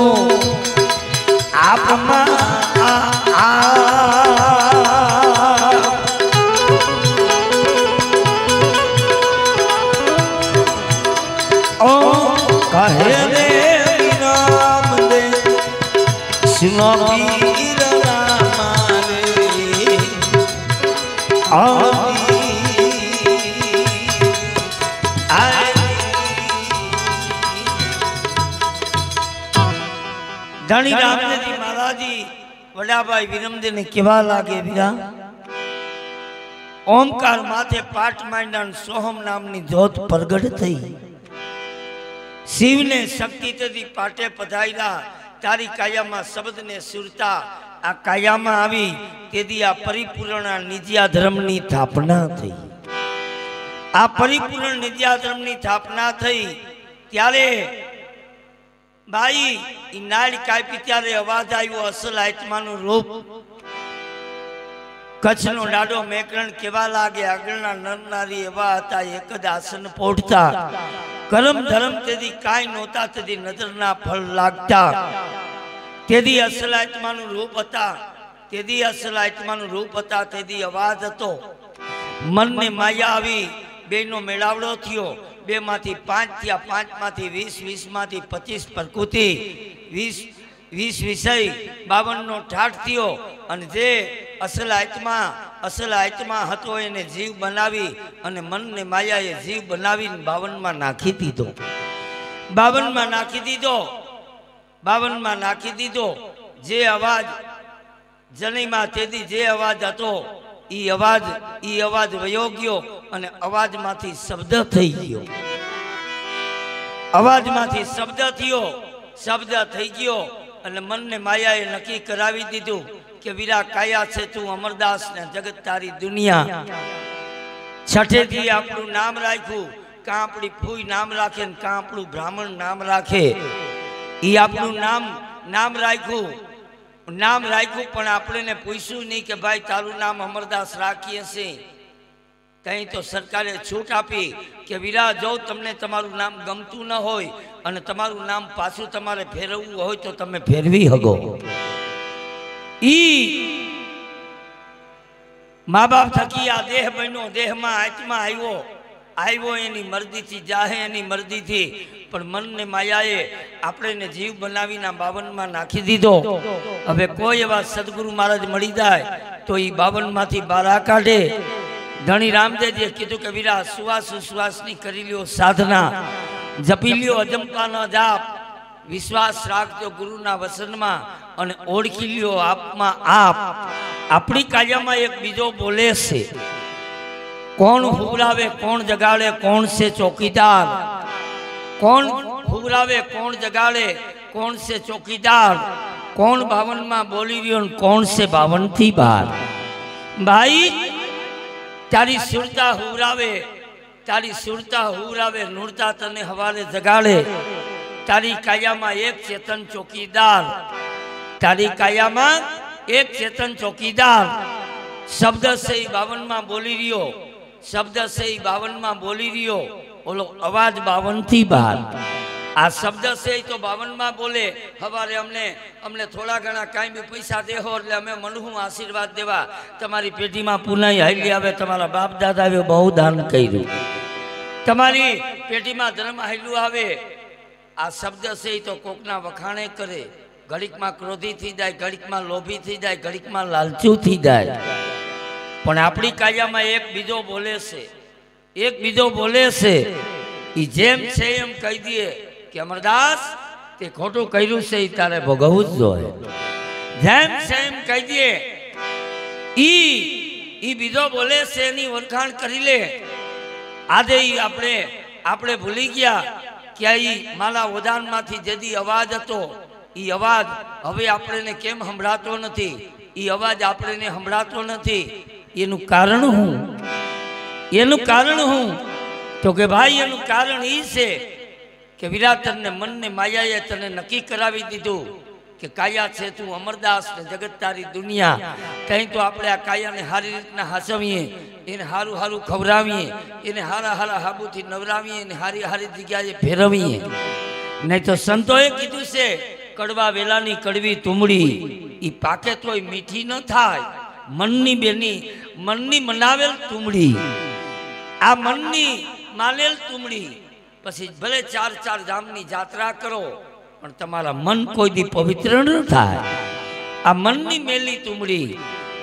આપમાં કહે રે રામ દે સુનો પીર રામ રે ધણી રામદેવજી મહારાજી વડાભાઈ વિરમદેવ ને કેવા લાગે વીરા ઓમકાર માથે પાઠ માંડ્યા સોહમ નામની જ્યોત પ્રગટ થઈ શિવને શક્તિ તેથી પાટે પધાર્યા તારી કાયામાં શબ્દને સુરતા આ કાયામાં આવી તેથી આ પરિપૂર્ણ નિજ્યા ધર્મની સ્થાપના થઈ આ પરિપૂર્ણ નિજ્યા ધર્મની સ્થાપના થઈ ત્યારે ભાઈ ઈ નાળ કાપી ત્યારે અવાજ આવ્યો અસલ આત્માનું રૂપ કચ્છનો ડાડો મેકરણ કેવા લાગે આગળના નરનારી એવા હતા એક જ આસન પોઢતા કરમ ધર્મ તેથી કાંઈ નહોતા તેથી નજરના ફળ લાગતા તેથી અસલ આત્માનું રૂપ હતા તેથી અસલ આત્માનું રૂપ હતા તેથી અવાજ હતો મનને માયા આવી બેનો મેળાવડો થયો 2 માંથી 5 થયા 5 માંથી 20 20 માંથી 25 પ્રકૃતિ 20 વિષય 52 નો ઠાઠ થયો અને જે અસલ આત્મા હતો એને જીવ બનાવી અને મનને માયાએ જીવ બનાવીને 52 માં નાખી દીધો 52 માં નાખી દીધો જે અવાજ જનીમાં તેથી જે અવાજ હતો ઈ અવાજ વયો ગયો અને અવાજમાંથી શબ્દ થઈ ગયો અવાજમાંથી શબ્દ થઈ ગયો અને મનને માયાએ નક્કી કરાવી દીધું કે વીરા કાયા છે તું અમરદાસ ને જગત તારી દુનિયા છઠેથી આપણું નામ રાખ્યું કાં આપણી ફૂઈ નામ રાખે ને કાં આપણું બ્રાહ્મણ નામ રાખે ઈ આપણું નામ રાખ્યું પણ આપણે પૂછ્યું નહીં કે ભાઈ તારું નામ અમરદાસ રાખીએ છે કઈ તો સરકારે છૂટ આપી કે વીરા જો તમને તમારું નામ ગમતું ન હોય અને તમારું નામ પાછું તમારે ફેરવવું હોય તો તમે ફેરવી શકો ઈ મા બાપ થકી આ દેહ બન્યો દેહમાં આત્મા આવ્યો એની મરજીથી જાહે એની મરજીથી પણ મનને માયાએ આપણે જીવ બનાવીને 52 માં નાખી દીધો હવે કોઈ એવા સદગુરુ મહારાજ મળી જાય તો ઈ 52 માંથી બહાર કાઢે ધણી રામદેવજીએ કીધું કે વીરા સુવાસની કરી લ્યો સાધના જપી લ્યો અજંપાનો જાપ વિશ્વાસ રાખજો ગુરુના વચનમાં અને ઓળખી લ્યો આપમાં આપણી કાયામાં એક બીજો બોલે છે કોણ હુરાવે કોણ જગાડે કોણ છે ચોકીદાર કોણ હુરાવે કોણ જગાડે કોણ છે ચોકીદાર કોણ 52 માં બોલી રહ્યો કોણ છે 52 થી બહાર ભાઈ તારી સુરતા હુરાવે નુરતા તને હવારે જગાડે તારી કાયામાં એક ચેતન ચોકીદાર શબ્દ છે 52 માં બોલી રહ્યો ઓલો અવાજ 52 થી બહાર આ શબ્દ છે તો 52 માં બોલે હવારે અમને થોડા ઘણા કાંઈ બી પૈસા દેહો એટલે અમે મનહું આશીર્વાદ દેવા તમારી પેઢીમાં પુનાઈ હાલી આવે તમારા બાપ દાદાએ બહુ દાન કર્યું તમારી પેઢીમાં ધર્મ હાલ્યું આવે આ શબ્દ છે તો કોકના વખાણે કરે ઘડીકમાં ક્રોધી થઈ જાય ઘડીકમાં લોભી થઈ જાય ઘડીકમાં લાલચુ થઈ જાય પણ આપણી કાયામાં એક બીજો બોલે છે ઈ જેમ છે એમ કહી દઈએ કે અમરદાસ તે ખોટું કર્યું છે ઈ તારે ભોગવવું જ જોઈએ જેમ છે એમ કહી દઈએ ઈ બીજો બોલે છે એની વરખાણ કરી લે આજે આપણે ભૂલી ગયા કે ઈ માલા ઓદાનમાંથી જેદી અવાજ હતો ઈ અવાજ હવે આપણને કેમ સંભળાતો નથી ઈ અવાજ આપણને સંભળાતો નથી એનું કારણ હું તો કે ભાઈ એનું કારણ ઈ છે કે વિરાતરને મનને માયાએ તને નક્કી કરાવી દીધું કે કાયા છે તું અમરદાસ ને જગત તારી દુનિયા, કઈ તો આપણે આ કાયાને સારી રીતના હાચવીએ, એને હારું હારું ખવડાવીએ, એને હારા હારા હાબુથી નવરાવીએ, એને હારી હારી જગ્યાએ ફેરવીએ. નહીં તો સંતોએ કીધું છે કડવા વેલાની કડવી તુમડી ઈ પાકે તોય મીઠી ન થાય. મનની બેની મનની મનાવેલ તુમડી, આ મનની માનેલ તુમડી પછી ભલે 4 ધામની જાત્રા કરો પણ તમારા મન કોઈ દી પવિત્ર ન થાય. આ મનની મેલી તુમડી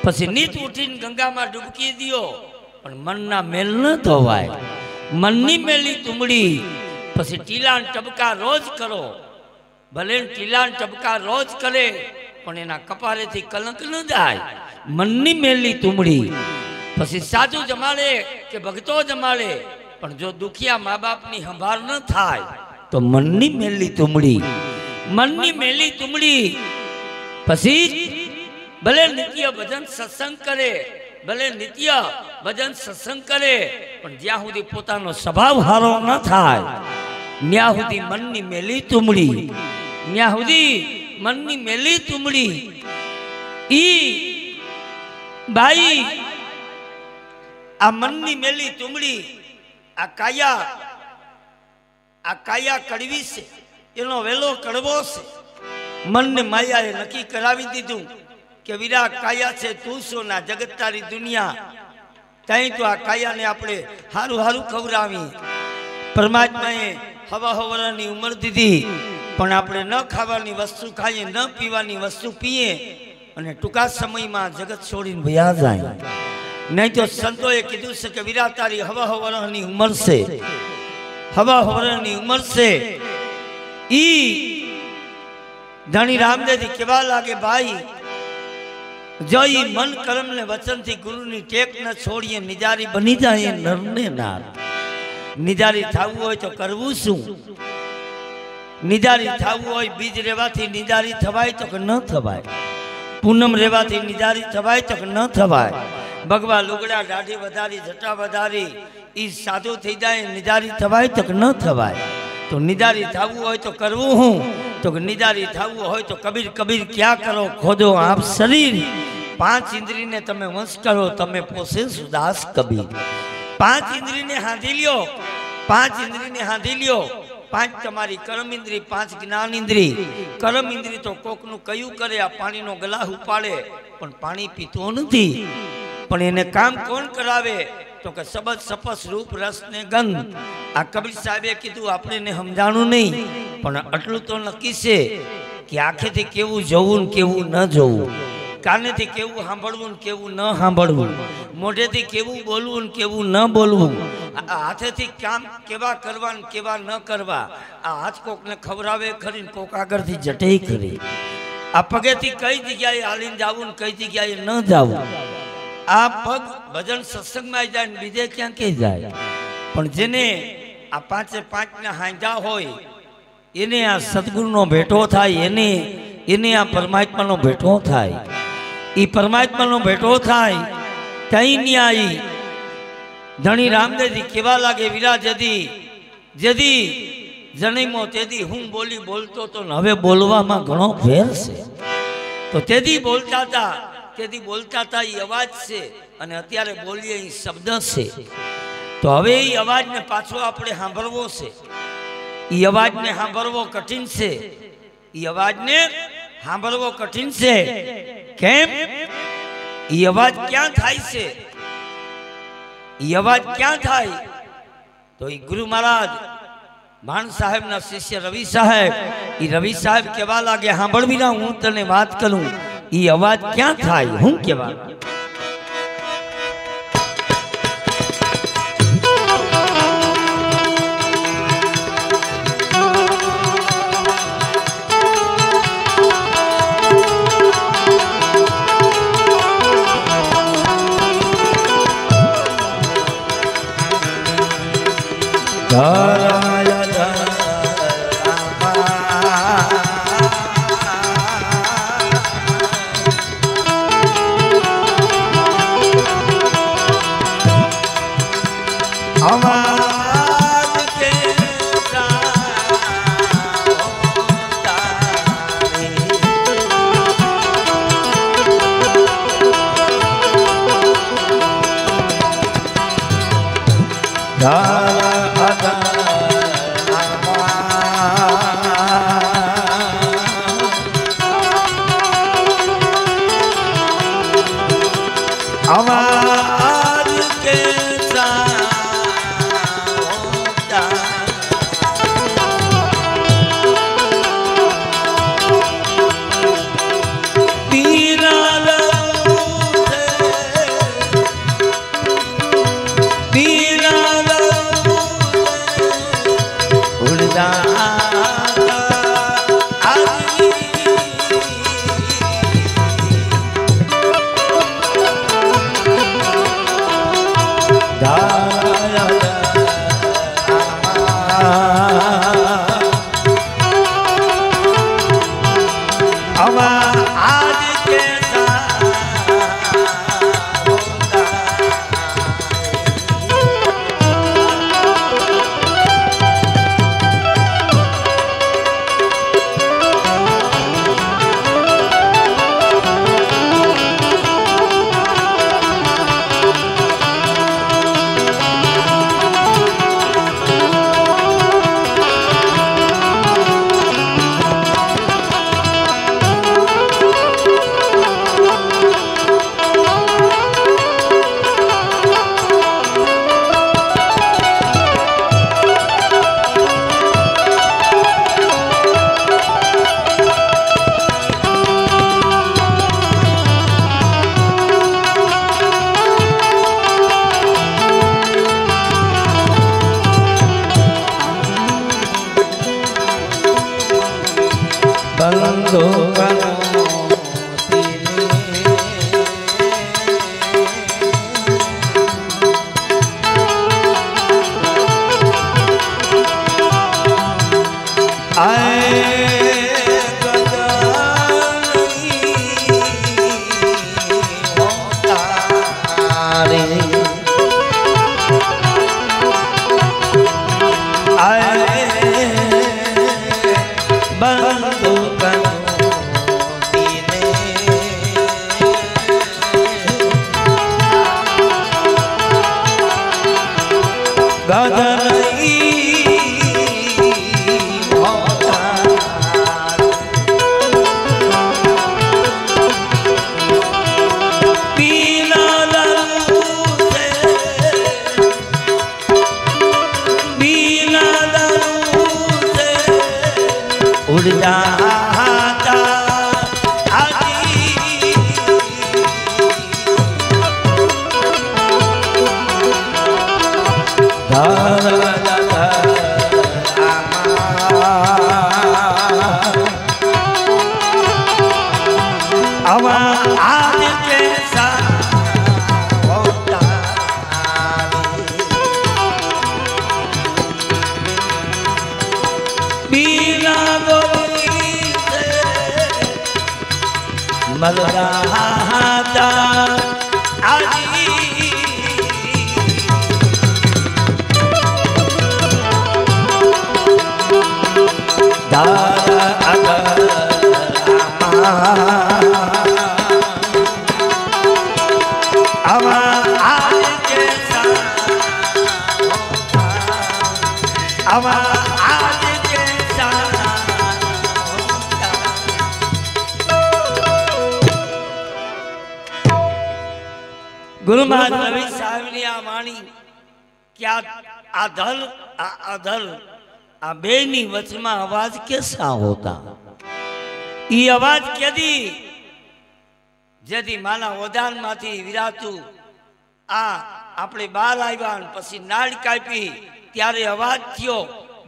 પછી નીત ઉઠીને ગંગામાં ડૂબકી દિયો પણ મનના મેલ ન ધોવાય. મનની મેલી તુમડી પછી ટીલાન ટબકા રોજ કરો, ભલે ટીલાન ટબકા રોજ કરે પણ એના કપારેથી કલંક ન જાય. મનની મેલી તુમડી પછી સાધુ જમાડે કે ભક્તો જમાડે પણ જો દુખિયા મા બાપની સંભાળ ન થાય તો મનની મેલી તુમડી. મનની મેલી તુમડી પછી ભલે નિત્ય ભજન સત્સંગ કરે, ભલે નિત્ય ભજન સત્સંગ કરે પણ જ્યાં સુધી પોતાનો સ્વભાવ હારો ન થાય ત્યાં સુધી મનની મેલી તુમડી, ત્યાં સુધી મનની મેલી તુમડી. ઈ બાઈ આ મનની મેલી તુમડી, આ કાયા કડવી છે, એનો વેલો કડવો છે. મનને માયાએ નક્કી કરાવી દીધું કે વિરાટ કાયા છે તું છો ના જગત તારી દુનિયા. ત્યાં તો આ કાયાને આપણે હારું હારું ખવડાવી. પરમાત્માએ હવા હવારની ઉંમર દીધી પણ આપણે ન ખાવાની વસ્તુ ખાઈએ, ન પીવાની વસ્તુ પીએ અને ટૂંકા સમયમાં જગત છોડીને ભયા જાય. નહીં તો સંતોએ કીધું છે કે વિરાટ તારી હવા હવારની ઉંમર છે, હવા હવારની ઉંમર છે. ઈ ધણી રામદેવજી કેવા લાગે ભાઈ, જો ઈ મન કર્મ ને વચન થી ગુરુની ટેક ન છોડીએ નિજારી બની જાય નરને નાર. નિજારી થવું હોય તો કરવું શું? નિજારી થવું હોય બીજ રેવાથી નિજારી થવાય તો કે ન થવાય? પૂનમ રેવાથી નિજારી થવાય તો કે ન થવાય? ભગવા લુગડા દાઢી વધારી જટા વધારી ઈ સાધુ થઈ જાય નિજારી થવાય તો કે ન થવાય? તો નિજારી થવું હોય તો કરવું હું? તો કે નિજારી થવું હોય તો કબીર કબીર ક્યાં કરો ખોદો આપ શરીર. 5 ઇન્દ્રિયને તમે વંશ કરો તમે પોસે સુદાસ કબીર. 5 ઇન્દ્રિયને હાંધી લ્યો, 5 ઇન્દ્રિયને હાંધી લ્યો. 5 તમારી કર્મ ઇન્દ્રી, 5 જ્ઞાન ઇન્દ્રી. કર્મ ઇન્દ્રી તો કોકનું કયું કરે, આ પાણીનો ગ્લાસ ઉપાડે પણ પાણી પીતો નથી. પણ એને કામ કોણ કરાવે? તો કે શબ્દ સપસ રૂપ રસ ને ગંધ. આ કબીર સાહેબે કીધું આપણે સમજાણું નહીં પણ આટલું તો નક્કી છે કે આંખેથી કેવું જોવું ને કેવું ન જોવું, કાનેથી કેવું સાંભળવું ને કેવું ન સાંભળવું, મોઢેથી કેવું બોલવું ને કેવું ન બોલવું, હાથેથી કામ કેવા કરવા ને કેવા ન કરવા. આ હાથ કોકને ખવડાવે ખરી ને કોક આગળથી જટે ખરી. આ પગેથી કઈ જગ્યાએ હાલીને જવું ને કઈ જગ્યાએ ન જવું. આ પગ ભજન સત્સંગમાં જાય ને બીજે ક્યાં કે જાય. પણ જેને આ 5 ના હાંજા હોય એને આ સદગુરુનો ભેટો થાય, એને આ પરમાત્માનો ભેટો થાય. એ પરમાત્માનો ભેટો થાય ત્યાં ન્યાય ધણી રામદેવજી કેવા લાગે વિરા જદી જન્મો તેથી હું બોલી બોલતો તો હવે બોલવામાં ઘણો ફેર છે. તો તેથી બોલતા હતા એ અવાજ છે અને અત્યારે બોલીએ એ શબ્દ છે. તો હવે એ અવાજને પાછો આપણે સાંભળવો છે. એ અવાજને સાંભળવો કઠિન છે. એ અવાજને સાંભળવો કઠિન છે. કેમ? એ અવાજ ક્યાં થાય છે? એ અવાજ ક્યાં થાય? તો એ ગુરુ મહારાજ ભાણ સાહેબ ના શિષ્ય રવિ સાહેબ, એ રવિ સાહેબ કેવા લાગે સાંભળવી ના હું તને વાત કરું. એ અવાજ ક્યાં થાય હું કેવા? आवाज कैसा होता पीरा उड़दा मलराता आजी दारा अगर आमा आज कैसा आमा आज कैसा गुरु महाराज रवि साहब ने आ वाणी क्या आधल अधल आ बेनी वचमा आवाज कैसा होता ई आवाज केदी जेदी माना ओदान माथी विरातु आ आपणे बाल आव्या पछी नाळ कापी त्यारे आवाज थयो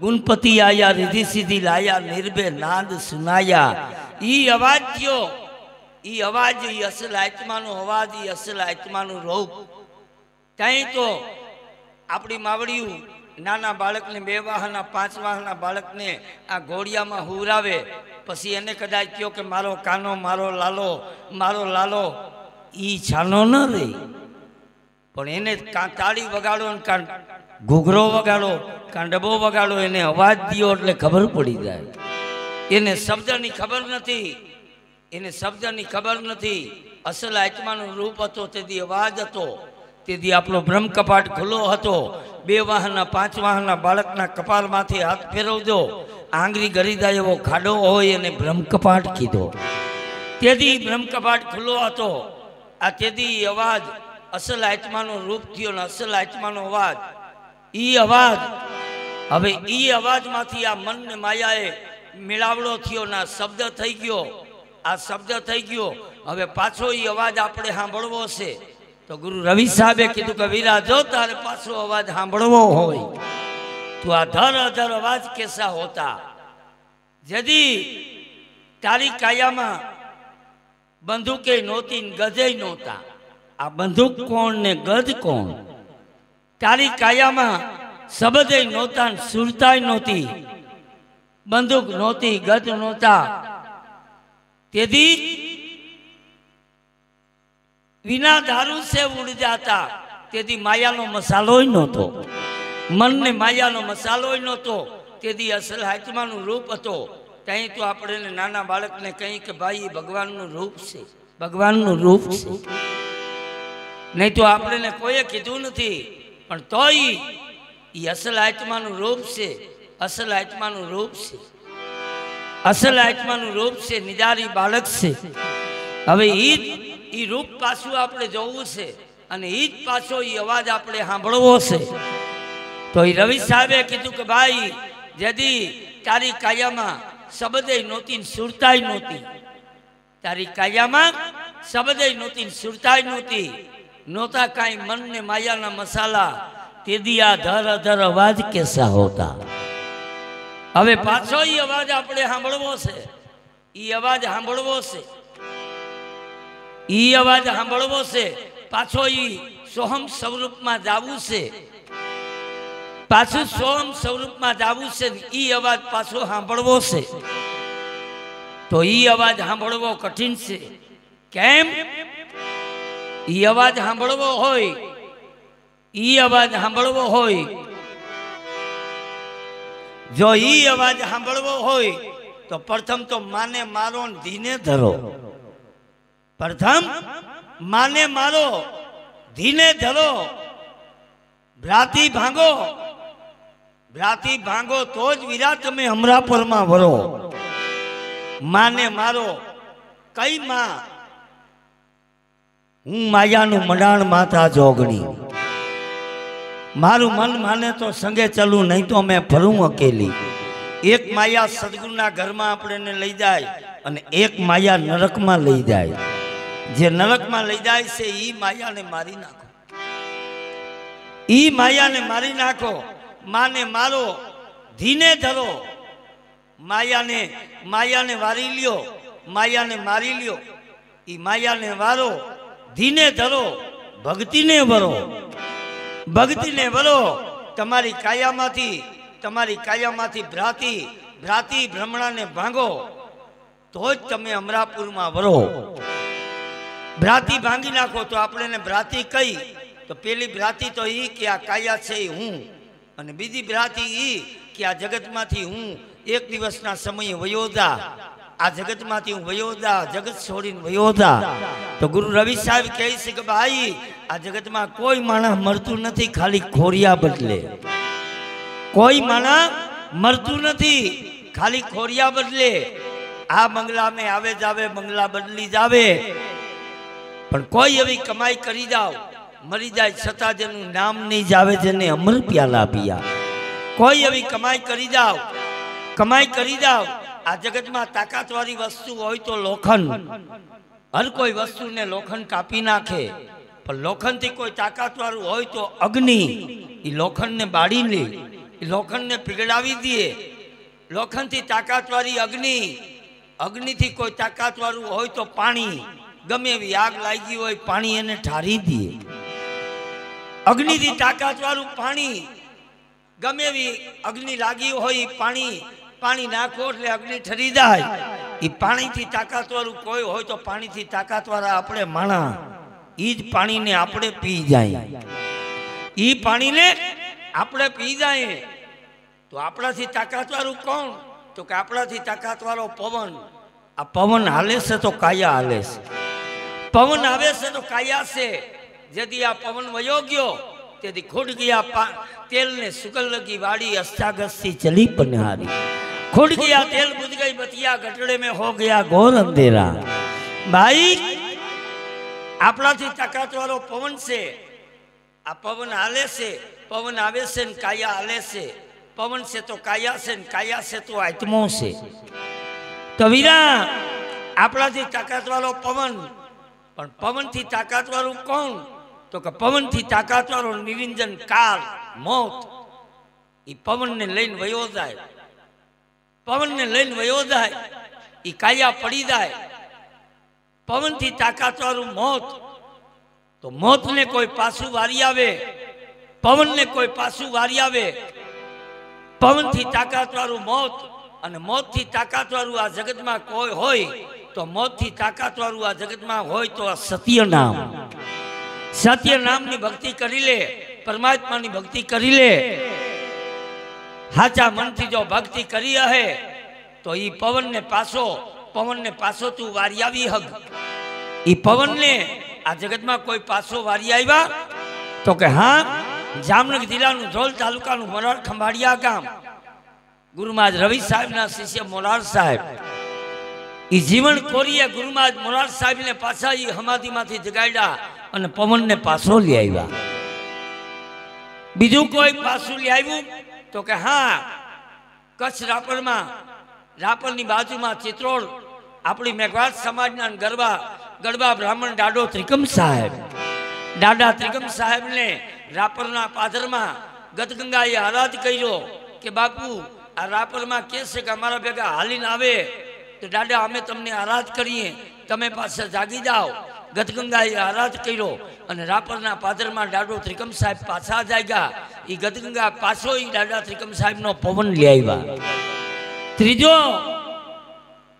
गुणपति आया रिधि सिद्धि लाया निर्भय नाद सुनाया ई आवाज थयो ई अवाज ई असल आत्मा नो अवाज ई असल आत्मा नो रूप कहीं तो अपनी मावड़ियों नाना बालक ने 2 वाहना 5 वाहना बालक ने आ घोड़िया में हुरावे पछी एने कदाच कहो कि मारो कानो मारो लालो ई छानो न रही पण एने का ताड़ी वगाड़ो का घूघरो वगाड़ो का डबो वगाड़ो एने अवाज दियो एटले खबर पड़ी जाए एने शब्दनी खबर नथी एने शब्दनी खबर नथी असल आत्मानु रूप हतो तेदी अवाज हतो तेदी आपणो ब्रह्म कपाट खुलो हतो 2 वाहना 5 वाहना बाळकना कपाल माथे हाथ फेरवजो आंगरी गरीदा एवो खाडो होय अने ब्रह्म कपाट कीधो तेदी ब्रह्म कपाट खुलो हतो आ तेदी अवाज અસલ આત્માનો રૂપ થયો ને અસલ આત્માનો અવાજ, ઈ અવાજ હવે ઈ અવાજમાંથી આ મન ને માયાએ મેળાવડો થયો ને શબ્દ થઈ ગયો, આ શબ્દ થઈ ગયો. હવે પાછો ઈ અવાજ આપણે સાંભળવો છે. તો ગુરુ રવિ સાહેબે કીધું કે વીરા જો તારે પાછો અવાજ સાંભળવો હોય તો આ ધર અધર અવાજ કેસા હોતા, જદી તારી કાયામાં બંદૂકે નહોતી ગજે નહોતા. આ બંદૂક કોણ ને ગજ કોણ? તારી કાયામાં શબ્દે નહોતા, સુરતાય નહોતી, બંદૂક નહોતી, ગજ નહોતા. તેથી વિના દારૂ સે ઉડ જાતા. તેથી માયાનો મસાલો નહોતો, મન ને માયાનો મસાલો નહોતો. તેથી અસલ આત્માનું રૂપ હતો. ત્યાં તો આપણે નાના બાળકને કહી કે ભાઈ ભગવાનનું રૂપ છે, ભગવાનનું રૂપ છે. નહીં તો આપણે કોઈએ કીધું નથી, પણ તોય એ અસલ આત્માનું રૂપ છે, અસલ આત્માનું રૂપ છે, અસલ આત્માનું રૂપ છે, નિજારી બાળક છે. હવે ઈ રૂપ પાછું આપણે જોવું છે અને ઈ જ પાછો એ અવાજ આપણે સાંભળવો છે. તો એ રવિ સાહેબે કીધું કે ભાઈ જદી તારી કાયામાં શબ્દે નહોતી, સુરતાય નહોતી, તારી કાયામાં શબ્દે નહોતી, સુરતાય નહોતી, નહોતા કાંઈ મન ને માયાના મસાલા. તેથી આ ધર અધર અવાજ કેસા હોતા. હવે પાછો ઈ અવાજ આપણે સાંભળવો છે, ઈ અવાજ સાંભળવો છે, ઈ અવાજ સાંભળવો છે. પાછો ઈ સોહમ સ્વરૂપમાં જાવું છે, પાછું સોહમ સ્વરૂપમાં જાવું છે. ઈ અવાજ પાછો સાંભળવો છે. તો ઈ અવાજ સાંભળવો કઠિન છે. કેમ? ઈ અવાજ સાંભળવો હોય, ઈ અવાજ સાંભળવો હોય, જો ઈ અવાજ સાંભળવો હોય તો પ્રથમ તો માને મારો ધીને ધરો. પ્રથમ માને મારો ધીને ધરો, ભ્રાતી ભાંગો, ભ્રાતી ભાંગો તો જ વીરા તમે અમરાપરમાં વરો. માને મારો કઈ માં? હું માયાનું મંડાણ માતા જોગણી. મારું મન માને તો સંગે ચલું, નહીં તો મેં ફરું અકેલી. એક માયા સદગુરુના ઘરમાં આપણને લઈ જાય અને એક માયા નરકમાં લઈ જાય. જે નરકમાં લઈ જાય છે ઈ માયાને મારી નાખો, ઈ માયાને મારી નાખો. માને મારો ધીને ધરો, માયાને વારી લ્યો, માયાને મારી લ્યો. ઈ માયાને વારો, ધીને ધરો, ભક્તિને વરો, ભક્તિને વરો. તમારી કાયામાંથી ભ્રાતી ભ્રમણાને ભાંગો તો જ તમે અમરાપુરમાં વરો. ભ્રાતી ભાંગી નાખો તો આપણે ભ્રાતી કઈ? તો પેલી ભ્રાતી તો ઈ કે આ કાયા છે હું, અને બીજી ભ્રાતી ઈ કે આ જગતમાંથી હું એક દિવસના સમયે વયોદા, આ જગતમાંથી હું વયોદા, જગત છોડીને વયોદા. તો ગુરુ રવિ સાહેબ કહે છે કે ભાઈ આ જગતમાં કોઈ માણસ મરતું નથી, ખાલી ખોરિયા બદલે. કોઈ માણસ મરતું નથી, ખાલી ખોરિયા બદલે. આ બંગલા મેં આવે જાવે, બંગલા બદલી જાવે, પણ કોઈ એવી કમાઈ કરી જાવ, મરી જાય છતાં જેનું નામ નહીં જાવે, જેને અમર પ્યાલા પિયા. કોઈ એવી કમાઈ કરી જાવ, કમાઈ કરી જાવ. આ જગતમાં તાકાતવાળી વસ્તુ હોય તો લોખંડ, હર કોઈ વસ્તુને લોખંડ કાપી નાખે, પણ લોખંડથી કોઈ તાકાતવાળું હોય તો અગ્નિ, એ લોખંડને બાળી લે, એ લોખંડને પીગળાવી દે. લોખંડથી તાકાતવાળી અગ્નિ, અગ્નિથી કોઈ તાકાતવાળું હોય તો પાણી, ગમે એવી આગ લાગી હોય પાણી એને ઠારી દે. અગ્નિથી તાકાતવાળું પાણી, ગમે એવી અગ્નિ લાગી હોય પાણી નાખો એટલે અગ્નિ ઠરી જાય. એ પાણીથી તાકાતવાળું કોઈ હોય તો પાણીથી તાકાતવાળા આપણે માણા, એ જ પાણીને આપણે પી જાય. એ પાણીને આપણે પી જાય તો આપણાથી તાકાતવાળું કોણ? તો કે આપણાથી તાકાતવાળો પવન. આ પવન હાલે છે તો કાયા હાલે છે, પવન આવે છે તો કાયા છે. જેથી આ પવન વયો ગયો તેથી ખોટ ગયા તેલ ને સુકલ લગી વાડી, અષ્ટાગસ્થી ચલી પનહારી. खुद गया तेल बुझ गई बतिया, गटड़े में हो गया घोर अंधेरा. भाई આપણાથી તાકાતવાળો પવન છે. આ પવન હાલે છે, પવન આવે છે ને કાયા હાલે છે. પવન છે તો કાયા છે ને કાયા છે તો આત્મો છે. તો વીરા આપણાથી તાકાતવાળો પવન, પણ પવનથી તાકાતવાળું કોણ? તો કે પવનથી તાકાતવાળો નિરંજન કાળ મોત. એ પવનને લઈને વયો જાય, પવનને લઈને વયો જાય, એ કાયા પડી જાય. પવનથી તાકાતવાળું મોત, તો મોતને કોઈ પાછું વારી આવે, પવનને કોઈ પાછું વારી આવે. પવનથી તાકાતવાળું મોત, અને મોતથી તાકાતવાળું આ જગતમાં કોઈ હોય તો મોતથી તાકાતવાળું આ જગતમાં હોય તો આ સત્ય નામ. સત્ય નામની ભક્તિ કરી લે, પરમાત્માની ભક્તિ કરી લે. સાચા મનથી જો ભક્તિ કરી હે તો ઈ પવનને પાછો તું વારી આવી હગ. ઈ પવનને આ જગતમાં કોઈ પાછો વારી આવ્યા? તો કે હા, જામનગર જિલ્લાનું ધ્રોલ તાલુકાનું મોરાર ખંભાળિયા ગામ, ગુરુમહારાજ રવિ સાહેબના શિષ્ય મોરાર સાહેબ, ઈ જીવન કોરીએ ગુરુમહારાજ મોરાર સાહેબને પાછા ઈ સમાધિમાંથી જગાડ્યા અને પવનને પાછો લઈ આવ્યા. બીજું કોઈ પાછું લઈ આવ્યું? તો કે હા, કચ્છ રાપરમાં, રાપરની બાજુમાં ચિત્રોડ, આપણી મેઘવાળ સમાજના ગરબા બ્રાહ્મણ દાડો ત્રિકમ સાહેબ, દાદા ત્રિકમ સાહેબને રાપરના પાદરમાં ગતગંગાએ આરાધ કર્યો કે બાપુ આ રાપરમાં કે છે કે અમારા ભેગા હાલીને આવે તો દાદા અમે તમને આરાધ કરીએ, તમે પાસે જાગી જાઓ. ગતગંગાએ આરાધ કર્યો અને રાપરના પાદરમાં દાદો ત્રિકમ સાહેબ પાછા જાગ્યા. એ ગતગંગા પાછો એ દાદા ત્રિકમ સાહેબનો પવન લઈ આવ્યા. ત્રીજો,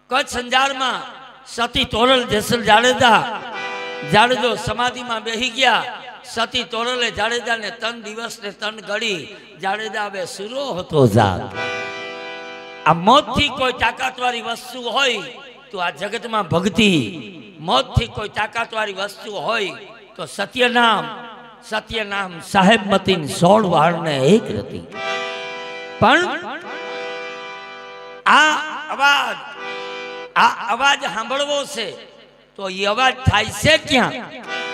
કચ્છ અંજારમાં સતી તોરલ જેસલ જાડેજો સમાધિમાં બેહી ગયા. સતી તોરલે જાડેજાને 3 દિવસ ને 3 ઘડી જાડેજા હવે સુરો હતો જાગ. આ મોતથી કોઈ તાકાતવાળી વસ્તુ હોય તો આ જગતમાં ભક્તિ, મોતથી કોઈ તાકાતવાળી વસ્તુ હોય તો સત્યનામ સાહેબ મતીન 16 વાળને એક રતી. પણ આ અવાજ સાંભળવો છે તો એ અવાજ થાય છે ક્યાં?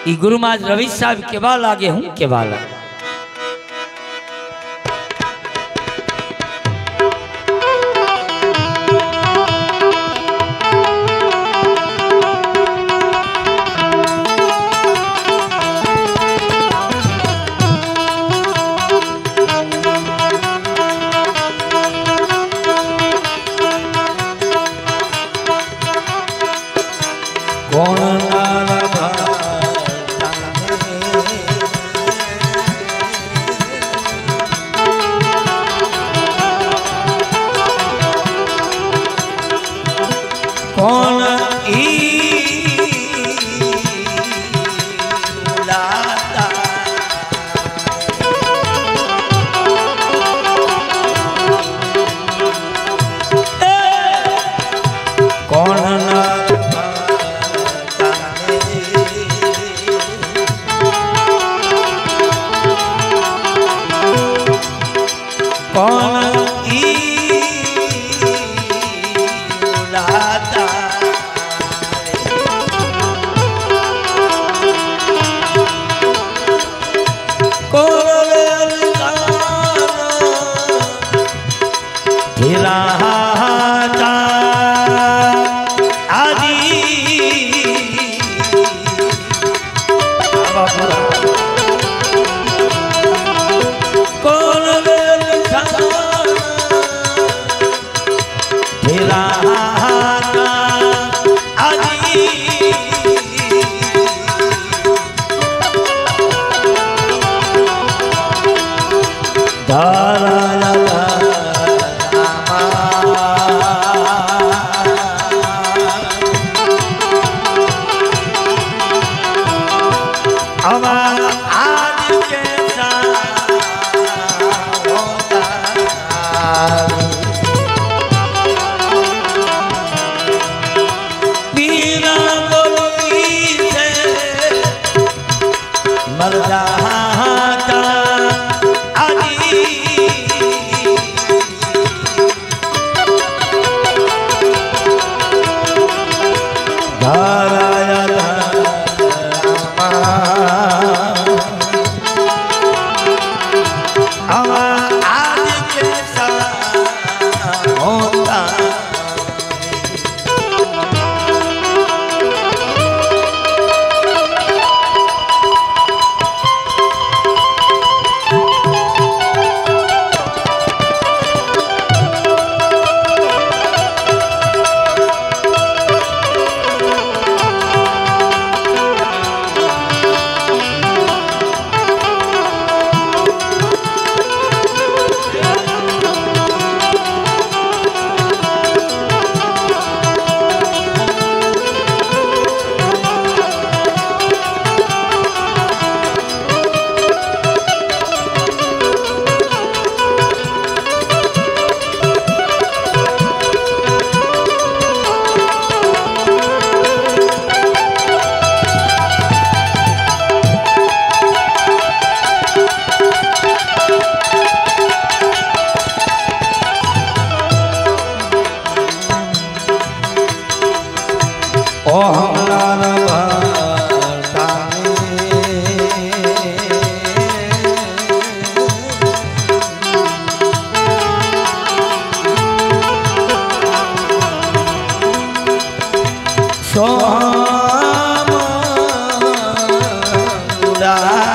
એ ગુરુમહારાજ રવિ સાહેબ કેવા લાગે, હું કેવા લાગે. Dara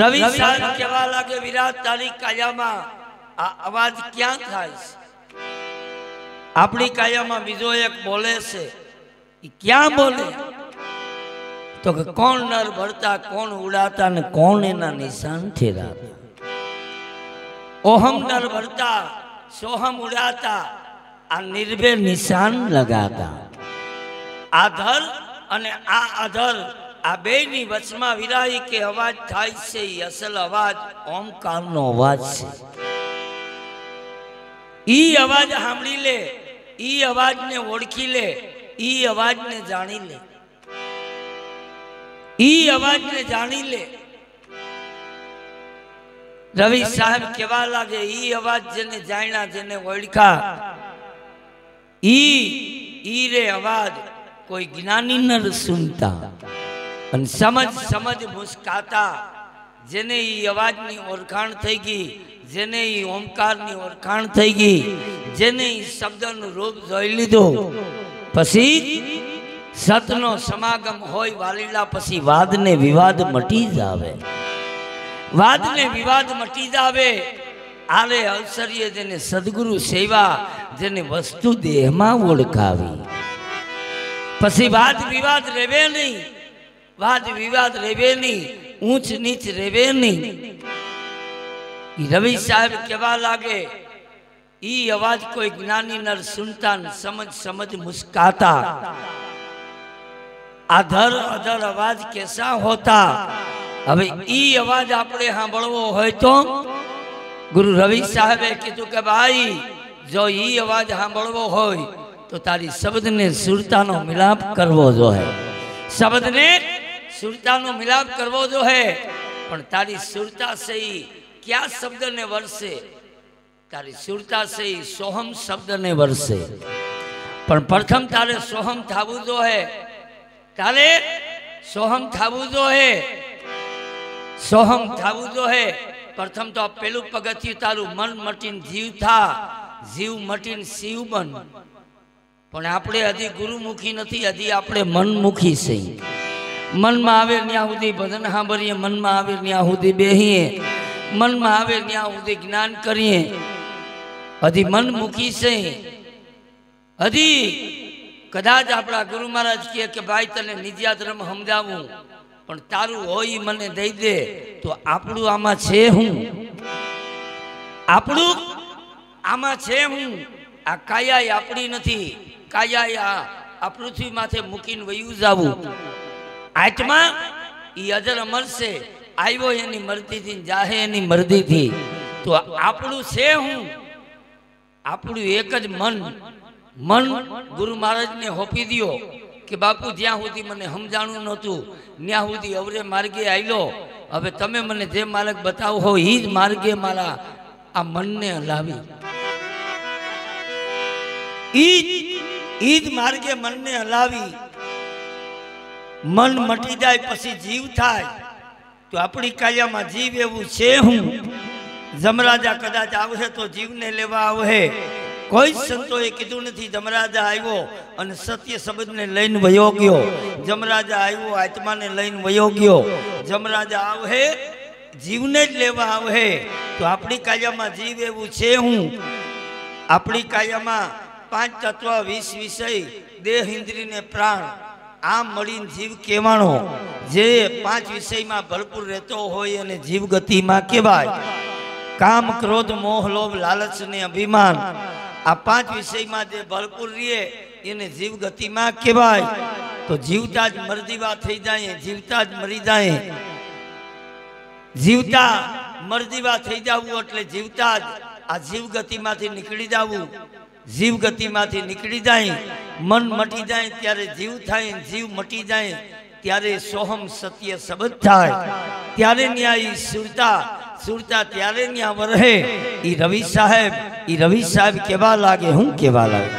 રવિ સાહેબ કેવા લાગે વિરાટ તારી કાયામાં આ અવાજ ક્યાં થાય છે? આપણી કાયામાં બીજો એક બોલે છે, એ ક્યાં બોલે? તો કે કોણ નર ભરતા, કોણ ઉડાતા ને કોણ એના નિશાન ઠેરાતા. ઓહમ નર ભરતા સોહમ ઉડાતા, આ નિર્ભય નિશાન લગાતા. આધર અને આ અધર આ બે ની વચમાં વિરાઈ કે અવાજ થાય છે, એ અસલ અવાજ ઓમકારનો અવાજ છે. ઈ અવાજ સાંભળી લે, ઈ અવાજને ઓળખી લે, ઈ અવાજને જાણી લે, ઈ અવાજને જાણી લે. રવિ સાહેબ કેવા લાગે, ઈ અવાજ જેને જાણ્યા, જેને ઓળખા, ઈ રે અવાજ કોઈ જ્ઞાની નર સુનતા અને સમજ મુસ્કાતા. જેને ઈ અવાજની ઓળખાણ થઈ ગઈ, જેને ઈ ઓમકારની ઓળખાણ થઈ ગઈ, જેને ઈ શબ્દનું રૂપ જોઈ લીધું, પછી સતનો સમાગમ હોય વાલીલા, પછી વાદ ને વિવાદ મટી જાવે, વાદ ને વિવાદ મટી જાવે. આલે અવસરીએ જેને સદગુરુ સેવા, જેને વસ્તુ દેહમાં ઓળખાવી, પછી વાદ વિવાદ રેવે નહીં, વાદ વિવાદ રેવે નહીં, ઊંચ નીચ રેવે નહીં. રવિ સાહેબ કેવા લાગે, ઈ અવાજ કોઈ જ્ઞાની નર સુનતા, સમજ મુસ્કાતા. આધર અધર અવાજ કેસા હોતા. હવે ઈ અવાજ આપણે સાંભળવો હોય તો ગુરુ રવિ સાહેબે કીધું કે ભાઈ, જો ઈ અવાજ સાંભળવો હોય તો તારી શબ્દને સુરતાનો મિલાપ કરવો જોઈએ, શબ્દને સુરતાનો મિલાપ કરવો જોઈએ. પણ તારી સુરતા છે ક્યાં શબ્દને વરસે? તારી સુરતા છે સોહમ શબ્દને વરસે. પણ પ્રથમ તારે સોહમ થવું જોઈએ, તારે સોહમ થવું જોઈએ, સોહમ થવું જોઈએ. પ્રથમ તો પેલું પગથિયું તારું મન મટીને જીવ થા, જીવ મટીને શિવ બન. પણ આપણે હજી ગુરુમુખી નથી, હજી આપણે મનમુખી છીએ. મનમાં આવે ત્યાં સુધી ભજન સાંભળીએ, મનમાં આવે ત્યાં સુધી બેહીએ, મનમાં આવે ત્યાં સુધી જ્ઞાન કરીએ. હજી મનમુખી છે. હજી કદાચ આપણા ગુરુ મહારાજ કહે કે ભાઈ તને નિજ્યાધર્મ સમજાવું, પણ તારું હોય મને દઈ દે, તો આપણું આમાં છે હું? આપણું આમાં છે હું? આ કાયા આપણી નથી, કાયા આ પૃથ્વી માથે મૂકીને વયું જાવું. આત્મા ઈ અજર અમર છે, આવ્યો એની મરજીથી, જાહે એની મરજીથી. તો આપણું છે હું? આપણું એક જ મન. મન ગુરુ મહારાજને હોપી દ્યો કે બાપુ જ્યાં સુધી મને સમજાણું નહોતું ત્યાં સુધી અવરે માર્ગે આવેલો, હવે તમે મને જે માર્ગ બતાવો હો એ જ માર્ગે મારા આ મનને હલાવી, ઈ જ માર્ગે મનને હલાવી. મન મટી જાય પછી જીવ થાય. તો આપણી કાયામાં જીવ એવું છે હું? જમરાજા કદાચ આવશે તો જીવને લેવા આવશે. કોઈ સંતોએ કીધું નથી જમરાજા આવ્યો અને સત્ય શબ્દને લઈને વયો ગયો, જમરાજા આવ્યો આત્માને લઈને વયો ગયો. જમરાજા આવશે જીવને જ લેવા આવશે. તો આપણી કાયામાં જીવ એવું છે હું? આપણી કાયામાં 5 તત્વ 20 વિષય દેહ ઇન્દ્રિય ને પ્રાણ, આમ મળીને જીવ કહેવાનો. જે 5 વિષયમાં ભરપૂર રહેતો હોય અને જીવ ગતિમાં કહેવાય. કામ ક્રોધ મોહ લોભ લાલચ ને અભિમાન આ 5 વિષયમાં જે ભરપૂર રહે એને જીવ ગતિમાં કહેવાય. તો જીવતા જ મરજીવા થઈ જાય, જીવતા જ મરી જાય. જીવતા મરજીવા થઈ જવું એટલે જીવતા જ આ જીવ ગતિમાંથી નીકળી જવું. જીવ ગતિમાંથી નીકળી જાય, મન મટી જાય ત્યારે જીવ થાય, જીવ મટી જાય ત્યારે સોહમ સત્ય શબ્દ થાય. ત્યારે ન્યાય સુરતા, સુરતા ત્યારે ન્યા વરહે. ઈ રવિ સાહેબ કેવા લાગે, હું કેવા લાગે.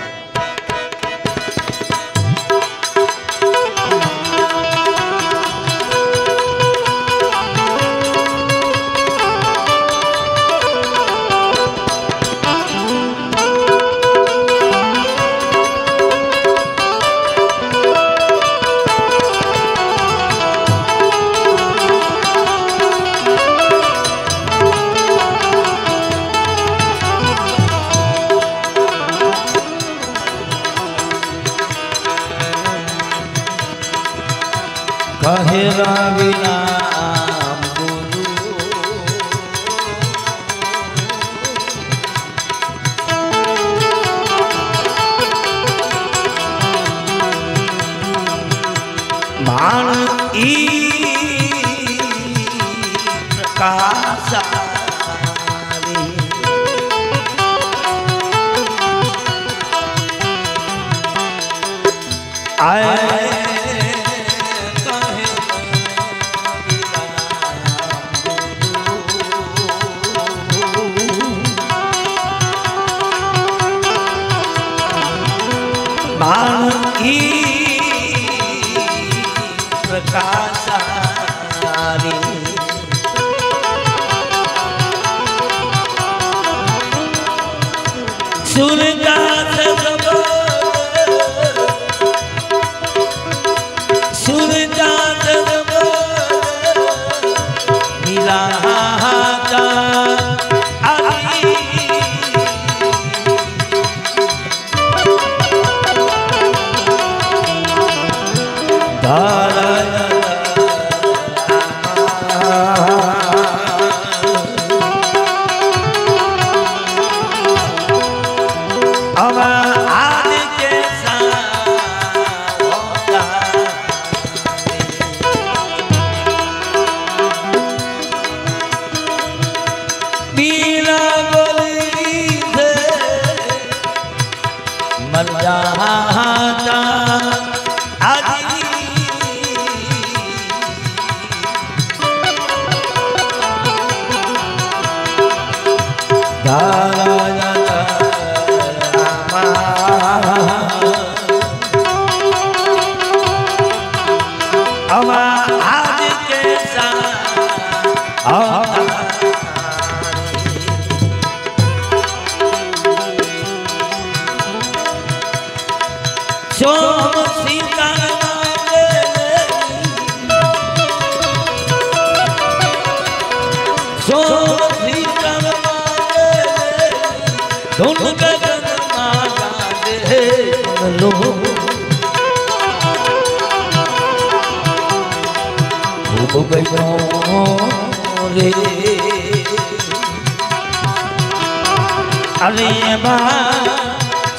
કહેરા વિના ગુરુ માણ ઈ પ્રકાશ આય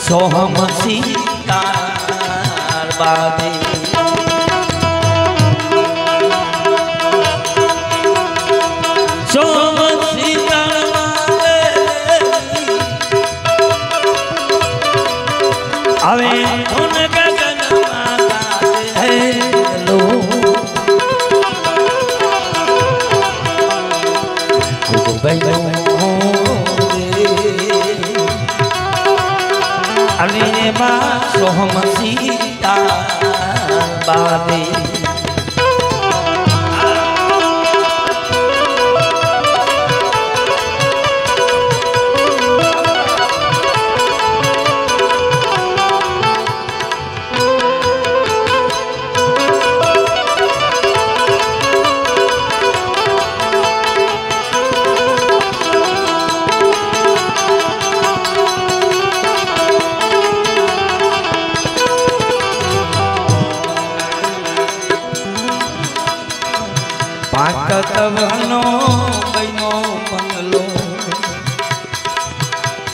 સોહમ સીતાર બાદે સોહમ સીતાર બાદે હવે ધૂન ગગનમાં ગાજે લો કુબૈનો અને માં સોહમ સીતા બાદે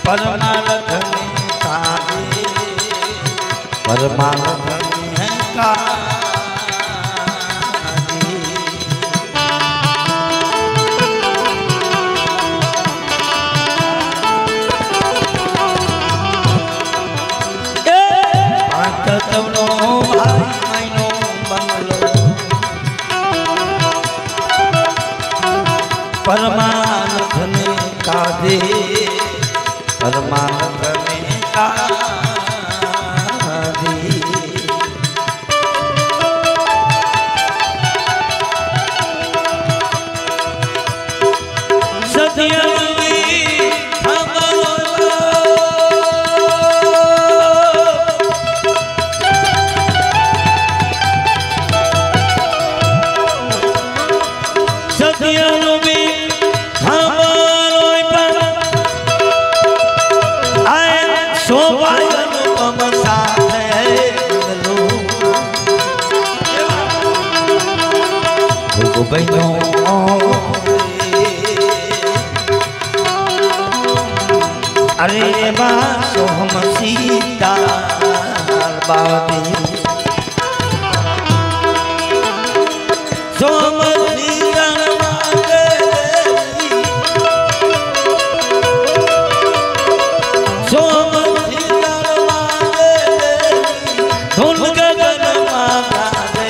परमार्थ में काजे परमार्थ में काजे तवनो भाई महीनो बंगलो परमार्थ में काजे परमार्थ में काजे सतिया अरे बासो हम सीता बाबी सोम सीता मांगे सोम सीता मांगे धुन गगन मांगा दे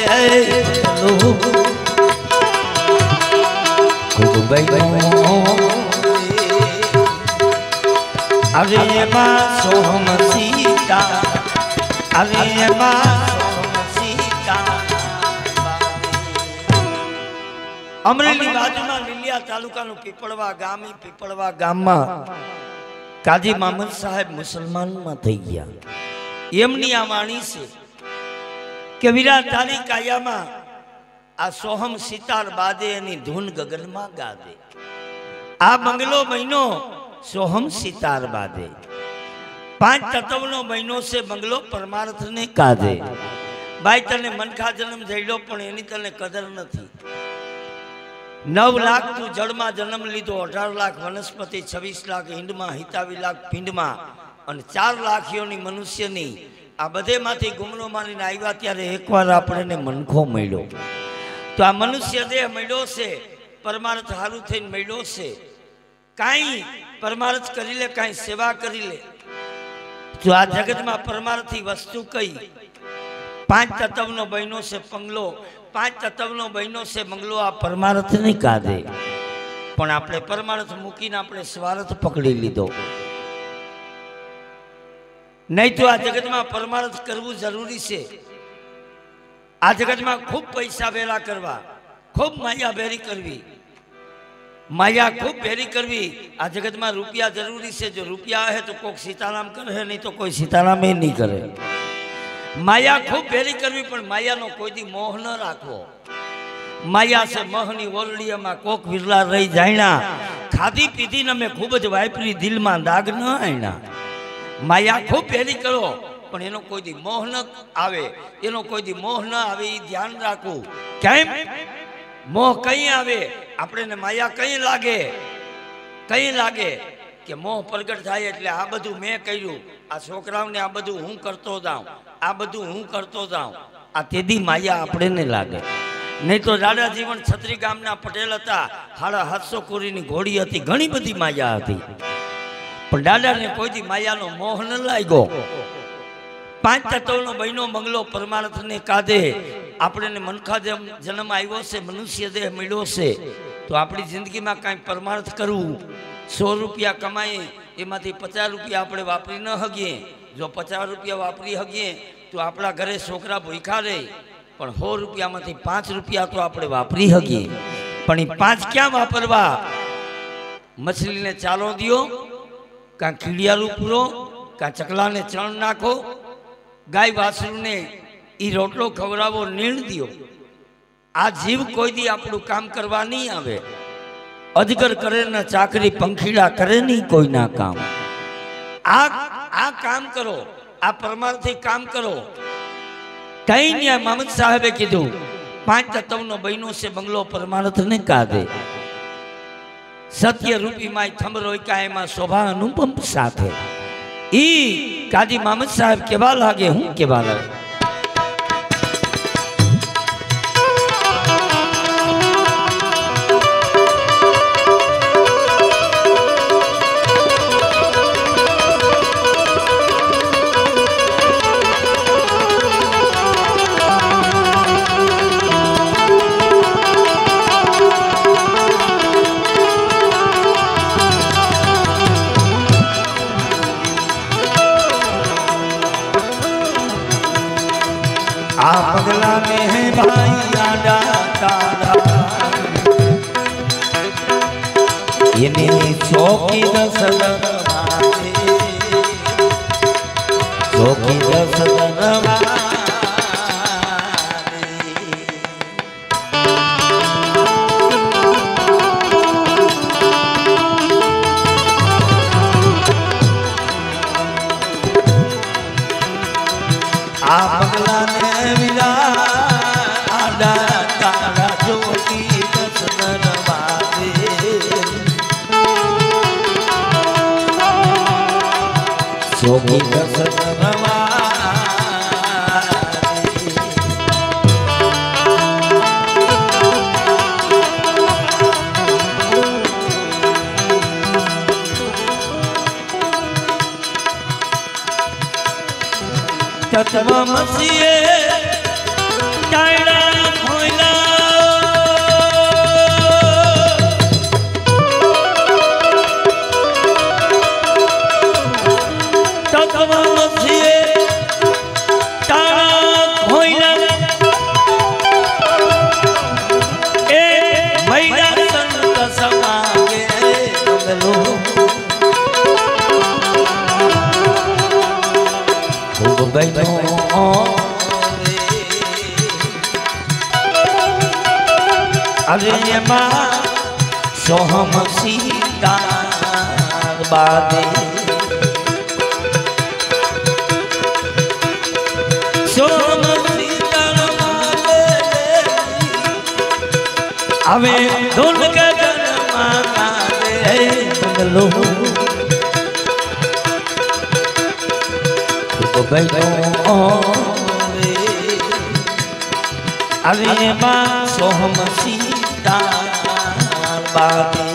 अरे माँ सोहम सीता अरे माँ सोहम सीता अमरेली बाजूમાં લીલિયા તાલુકાનું પીપળવા ગામમાં કાજી મામદ સાહેબ મુસલમાનમાં થઈ ગયા. એમની આ વાણી છે કે વીરા તારી કાયામાં આ સોહમ સિતાર બાદે એની ધૂન ગગનમાં ગાદે. આ બંગલો મહિનો सोहम सितार बादे 5 तत्वनो महीनो से बंगलो परमार्थ ने कादे. भाई तने मनखा जन्म जइलो पण एनी तने कदर नथी. 9 लाख तू जड़ में जन्म लीधो 18 लाख वनस्पति 26 लाख हिंड में 27 लाख पिंड में और 4 लाख योनी मनुष्य नी आ बधे माथी गुमनो मारीने आव्या त्यारे एकवार आपणे मनखो मळ्यो. तो आ मनुष्य देह मळ्यो छे परमार्थ हारू थईने मळ्यो छे. काई परमार्थ करी ले काई सेवा करी ले. जो आ जगत में परमार्थी वस्तु कई 5 तत्वनो बहनों से पंगलो 5 तत्वनो बहनों से मंगलो आ परमार्थ नहीं कादे. पण आपणे परमार्थ मूकीने आपणे स्वार्थ पकड़ी लीधो. नहीं तो आ जगत में परमार्थ करवू जरूरी है. आ जगत में खूब पैसा भेला करवा खूब माया भेरी करवी माया खूब भेरी करवी. आ जगत में रुपया जरूरी से. जो रुपया है तो कोई सीताराम करे नहीं तो कोई सीताराम ही नहीं करे. माया खूब भेरी करवी पण माया नो कोई दी मोह न राखो. माया से मोहनी ओरडिया में कोक विरला रही जायना खाधी पीधी ने में खूब ज वापरी दिल में दाग न आयना. माया खूब भेरी करो पण एनो कोई दी मोह न आवे. एनो कोई दी मोह न आवे ई ध्यान राखो. केम मोह कहीं आवे आपणे ने माया कहीं लागे कि मोह प्रगट थाय एटले आ बधुं मैं कर्युं आ छोकराओने आ बधुं हूँ करतो जाऊं आ बधुं हूँ करतो जाऊं आ तेदी माया आपणे ने लागे. नहीं तो दादा जीवन छत्री गामना पटेल हता 750 कोरीनी घोड़ी हती घणी बधी माया हती पण दादा ने कोई दी मायानो मोह न लाग्यो. 5 तत्वनो बहनो मंगलो परमार्थ ने कादे. आपणे ने मनखा जन्म आव्यो छे मनुष्य देह मळ्यो छे तो आपणी जिंदगी में कई परमार्थ करवू. 100 रुपया कमाए एमांथी 50 रुपया आपणे वापरी न हकीए. जो 50 रुपया वापरी हकीए तो आपणा घरे छोकरा भूखा रहे पण 100 रुपया में 5 रुपया तो आपणे वापरी हकीए. पण 5 क्या वापरवा? मछली ने चालो दियो का कीड़ियारू पूरो का चकला ने चण नाखो गाय वासरू ने ई रोटलो खवरावो नीण दियो. आ जीव कोई दी आपणु काम करवा नहीं आवे. अजगर करे न चाकरी पंखीड़ा करे नहीं कोई ना काम. आ काम करो आ परमार्थी काम करो. कई नहीं मोहम्मद साहेबे कीधु 5 तत्वनो बहनों से बंगलो परमार्थ ने कादे. सत्य रूपी माई थमरो काय में शोभा अनुपम साथ है ई काजी मामद साहब केवा लागे हूँ केवा लागे आ पगला में है भाई आडा तारा ये मेरी चौकी दसदन चौकी दसदन आ पगला ने मिला आडा तारा चौकी दसदन चौकी दसदन तत्व मसीहे टाइडा खोइला तत्व मसीहे टाइडा खोइला ए मैडा संत समागे बदलो बैठो अरे माँ सोहम सीता बादे सोहम सीता बादे अवे धुन के जन्मा दे बंगलो बैठो अरे माँ सोहम सीता बादे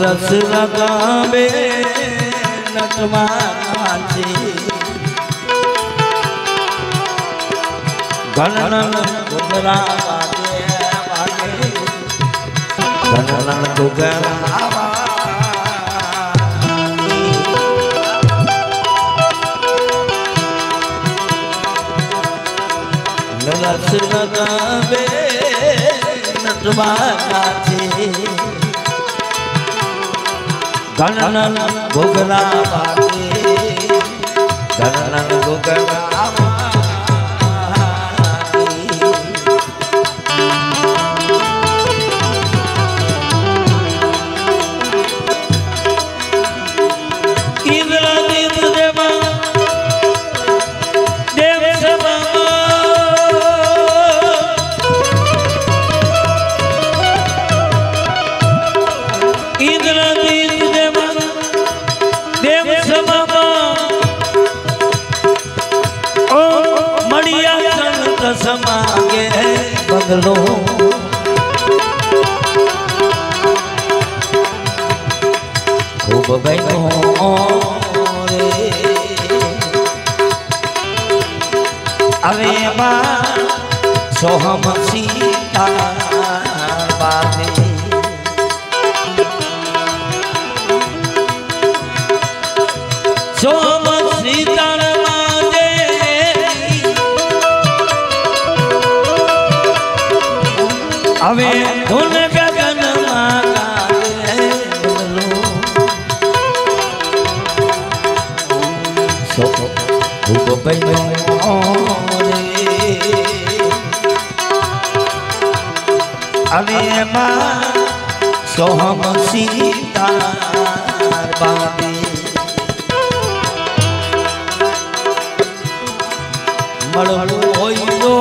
रस लगावे नटवा नाचे गणन गुगरा वागे वागे गणन गुगरा रस लगावे नटवा नाचे गणन गुगरा वागे गणन गुगरा समागे बंगलो ખૂબ બહેનો રે હવે એમાં સોહમ સીતા બાને સોહમ સીતા હવે ધૂન ગગનમાં ગાવે ખૂબ બહેનો રે હવે એમાં સોહમ સીતા બાને મળવું હોય તો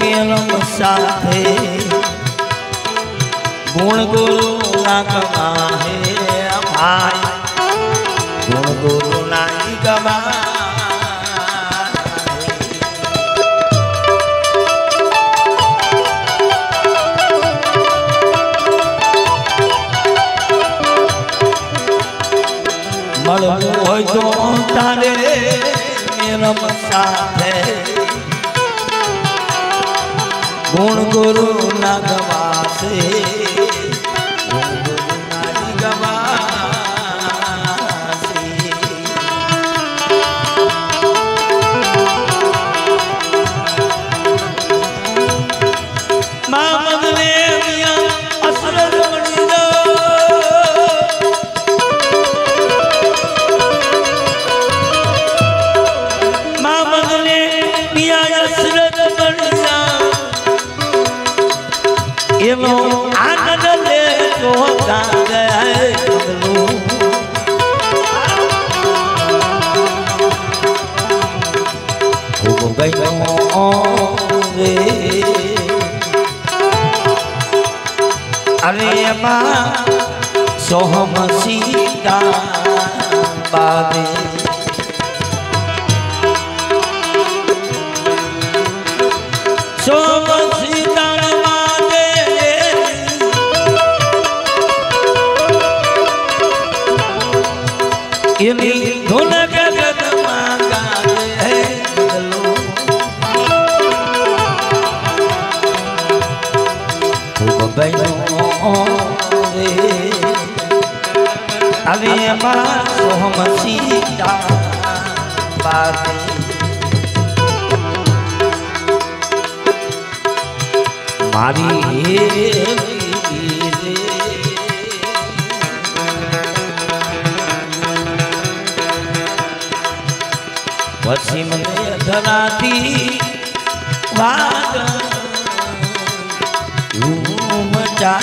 મેલમ સાથે ગુણ ગુરુ ના ગમા હે ભાઈ ગુણ ગુરુ ના ગમા મળવું હોય તો તારે મેરમ સાથે ગુણ ગુરુ ના ગવાશે ગુણ ગુરુ ના ગવાશે મામદ ને અસરદ મણી દો મામદ ને અસરદ એનો આનંદ લે તો ગાંગે ખૂબ બહેનો રે અરે એમાં સોહમ સીતા બાને સોહમ સીતા એની ધૂન ગગનમાં ગાવે ખૂબ બહેનો રે હવે એમાં સોહમ સીતા બાને મારી પછી મને ધરાતી વાગ મચા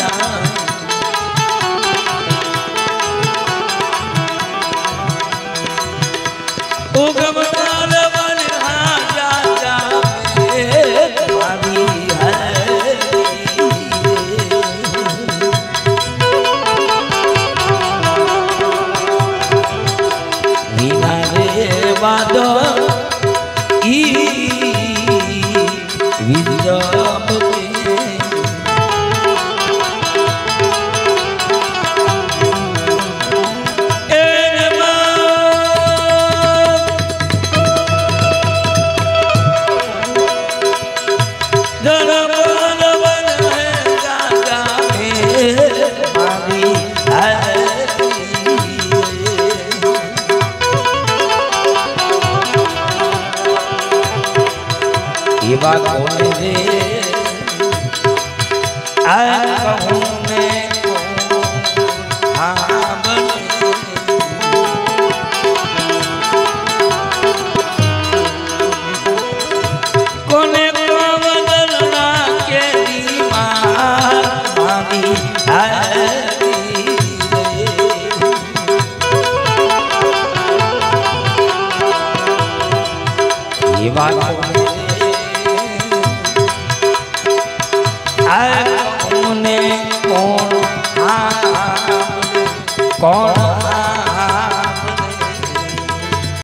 ઉગમનાર બન હાજા મારી વિના રે વાદો એવા કોને રે આ કહું મેં કોને કોવલના કે દીમાર મારી એવા કોને